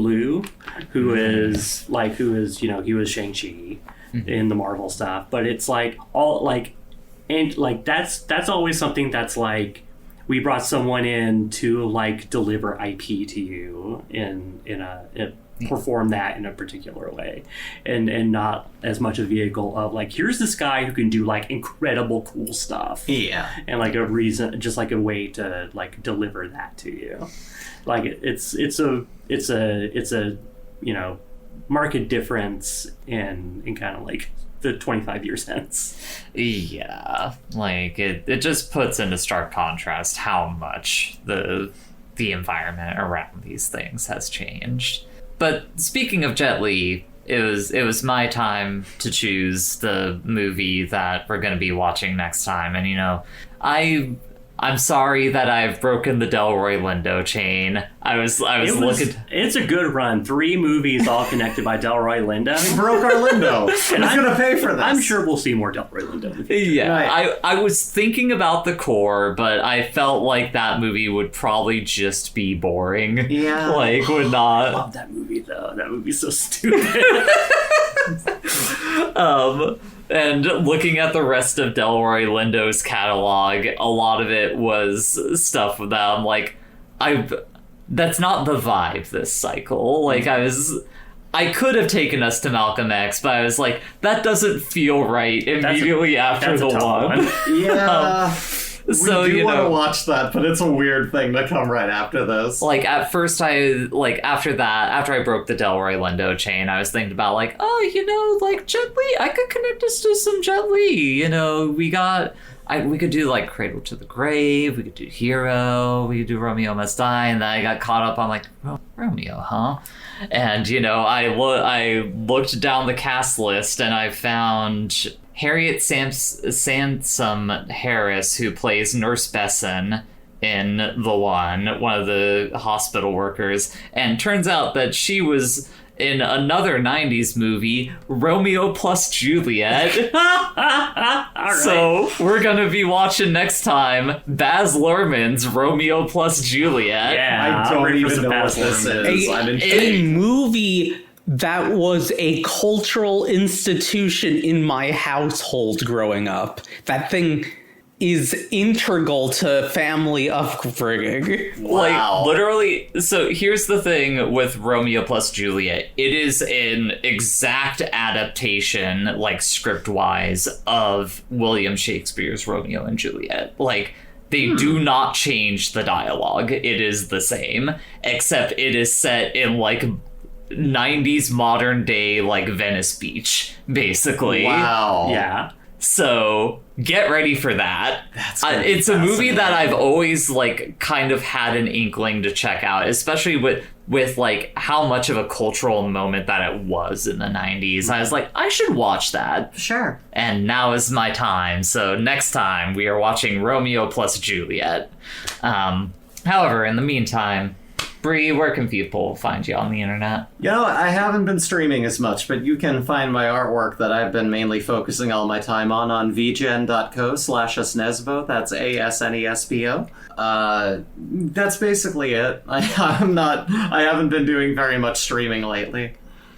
Liu, who is he was Shang-Chi in the Marvel stuff, but it's like all like, and like that's always something that's like, we brought someone in to like deliver IP to you in perform that in a particular way, and not as much a vehicle of like, here's this guy who can do like incredible cool stuff, and like a reason, just like a way to like deliver that to you. Like it's a market difference in kind of like the 25-year sense. Yeah, like it just puts into stark contrast how much the environment around these things has changed. But speaking of Jet Li, it was my time to choose the movie that we're going to be watching next time, and I'm sorry that I've broken the Delroy Lindo chain. It's a good run. 3 movies all connected by Delroy Lindo. We broke our Lindo. Who's gonna pay for this? I'm sure we'll see more Delroy Lindo in the future. Yeah, Right. I was thinking about the core, but I felt like that movie would probably just be boring. Yeah. Like, would I not. love that movie though. That movie's so stupid. And looking at the rest of Delroy Lindo's catalog, a lot of it was stuff that I'm like, that's not the vibe this cycle. Like, I could have taken us to Malcolm X, but I was like, that doesn't feel right immediately after the that's a tough one. Yeah. So, we do want to watch that, but it's a weird thing to come right after this. like at first after I broke the Delroy Lindo chain, I was thinking about like, like Jet Li, I could connect us to some Jet Li. We could do like Cradle to the Grave, we could do Hero, we could do Romeo Must Die, and then I got caught up on like, Romeo, huh? And I looked down the cast list and I found Harriet Sansom Harris, who plays Nurse Besson in The One of the hospital workers, and turns out that she was in another 90s movie, Romeo plus Juliet. Right. So we're gonna be watching next time Baz Luhrmann's Romeo plus Juliet. Yeah, I I'm don't ready for even some know what Baz this Luhrmann. is. I'm A intrigued. movie that was a cultural institution in my household growing up. That thing is integral to family upbringing. Wow. Like, literally, so here's the thing with Romeo plus Juliet. It is an exact adaptation, like, script-wise, of William Shakespeare's Romeo and Juliet. Like, they do not change the dialogue. It is the same, except it is set in, like, 90s modern day, like, Venice Beach, basically. Wow. Yeah. So get ready for that. It's a movie that I've always like kind of had an inkling to check out, especially with like how much of a cultural moment that it was in the 90s. I was like, I should watch that. Sure. And now is my time. So next time we are watching Romeo plus Juliet. However, in the meantime, Bree, where can people find you on the internet? You know, I haven't been streaming as much, but you can find my artwork that I've been mainly focusing all my time on vgen.co/asnesbo. That's ASNESBO. That's basically it. I haven't been doing very much streaming lately.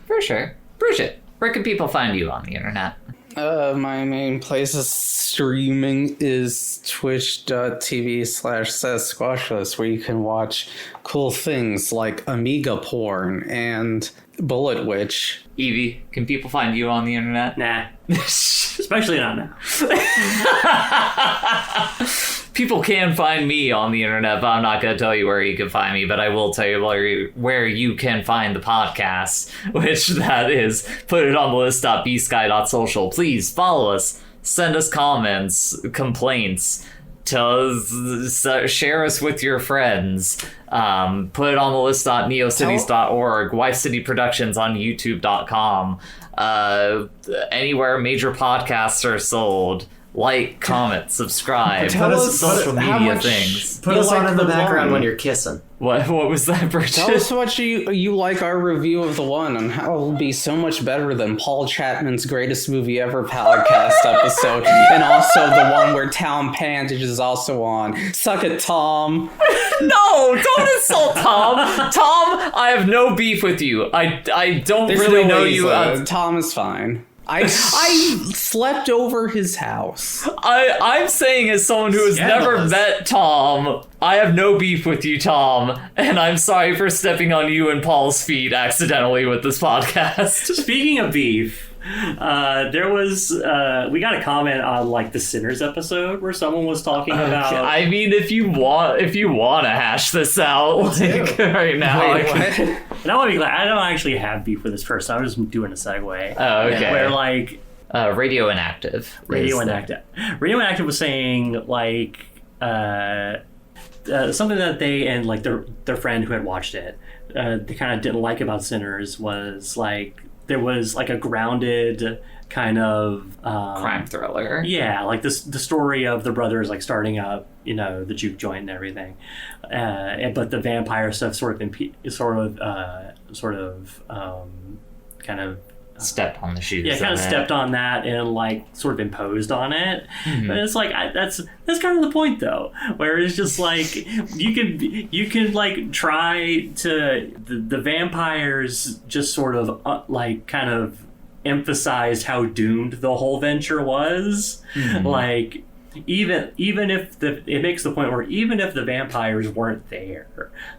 For sure. Bridget, where can people find you on the internet? My main place of streaming is twitch.tv/Sasquatchless, where you can watch cool things like Amiga porn and Bullet Witch. Evie, can people find you on the internet? Nah. Especially not now. People can find me on the internet, but I'm not going to tell you where you can find me, but I will tell you where you can find the podcast, which that is putitontheList.bsky.social. Please follow us, send us comments, complaints, tell us, share us with your friends. Put it on the list.neocities.org, Wife City Productions on youtube.com, anywhere major podcasts are sold. Like, comment, subscribe, social media things. Put us on in the background when you're kissing. What was that, Bridget? Tell us what you like our review of the one and how it'll be so much better than Paul Chapman's Greatest Movie Ever podcast episode, and also the one where Town Pantage is also on. Suck it, Tom. No, don't insult Tom. Tom, I have no beef with you. I don't There's really no know way you. Tom is fine. I slept over his house. I'm saying as someone who has never met Tom, I have no beef with you, Tom, and I'm sorry for stepping on you and Paul's feet accidentally with this podcast. Speaking of beef, there was we got a comment on like the Sinners episode where someone was talking about. I mean, if you want to hash this out like, right now, Wait, what? And I want to be glad I don't actually have beef with this person. I was just doing a segue. Oh, okay. Where like Radio Inactive. Radio Inactive was saying like something that they and like their friend who had watched it they kind of didn't like about Sinners was like there was like a grounded kind of crime thriller. Yeah, like the story of the brothers like starting up, you know, the juke joint and everything, but the vampire stuff kind of stepped on the shoes. Yeah, kind of stepped on that and like sort of imposed on it. Mm-hmm. But it's like that's kind of the point though, where it's just like you can like try to the vampires just sort of like kind of emphasized how doomed the whole venture was. Mm-hmm. Like even if it makes the point where even if the vampires weren't there,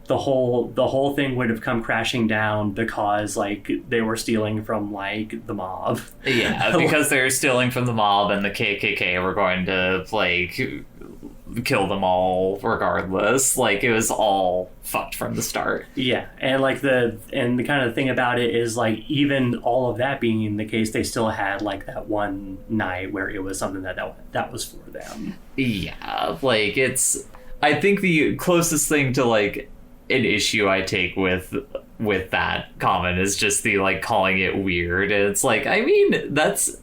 the whole thing would have come crashing down because like they were stealing from like the mob. Yeah, because they were stealing from the mob and the KKK were going to like kill them all regardless. Like it was all fucked from the start. Yeah, and like the kind of thing about it is like even all of that being the case, they still had like that one night where it was something that was for them. Yeah, like I think the closest thing to like an issue I take with that comment is just the like calling it weird. And it's like, I mean, that's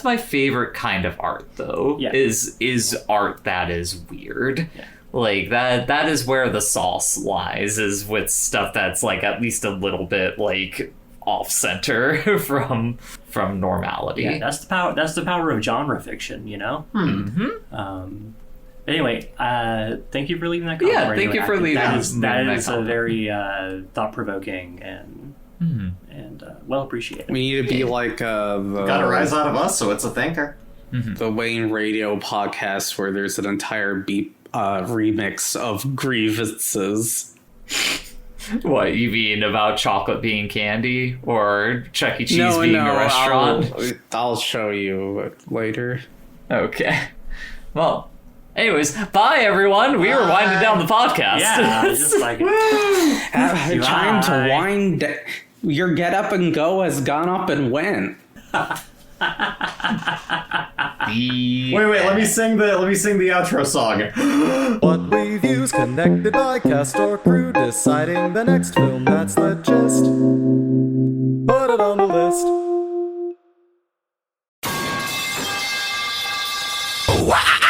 my favorite kind of art though. Yeah. Is art that is weird. Yeah. Like that is where the sauce lies, is with stuff that's like at least a little bit like off center from normality. Yeah, that's the power of genre fiction, you know? Mm-hmm. Anyway, thank you for leaving that comment. Yeah, thank you for leaving that is a very thought-provoking and well appreciated. We need to be like gotta rise out of us, so it's a thinker. The Wayne Radio podcast where there's an entire remix of grievances. What, you mean about chocolate being candy or Chuck E. Cheese being a restaurant? I'll show you later. Okay. Well, anyways, bye everyone. We were winding down the podcast. Yeah, just like trying to wind. Your get up and go has gone up and went. Wait, let me sing the outro song. What we've used connected by cast or crew, deciding the next film, that's the gist. Put it on the list. Wow.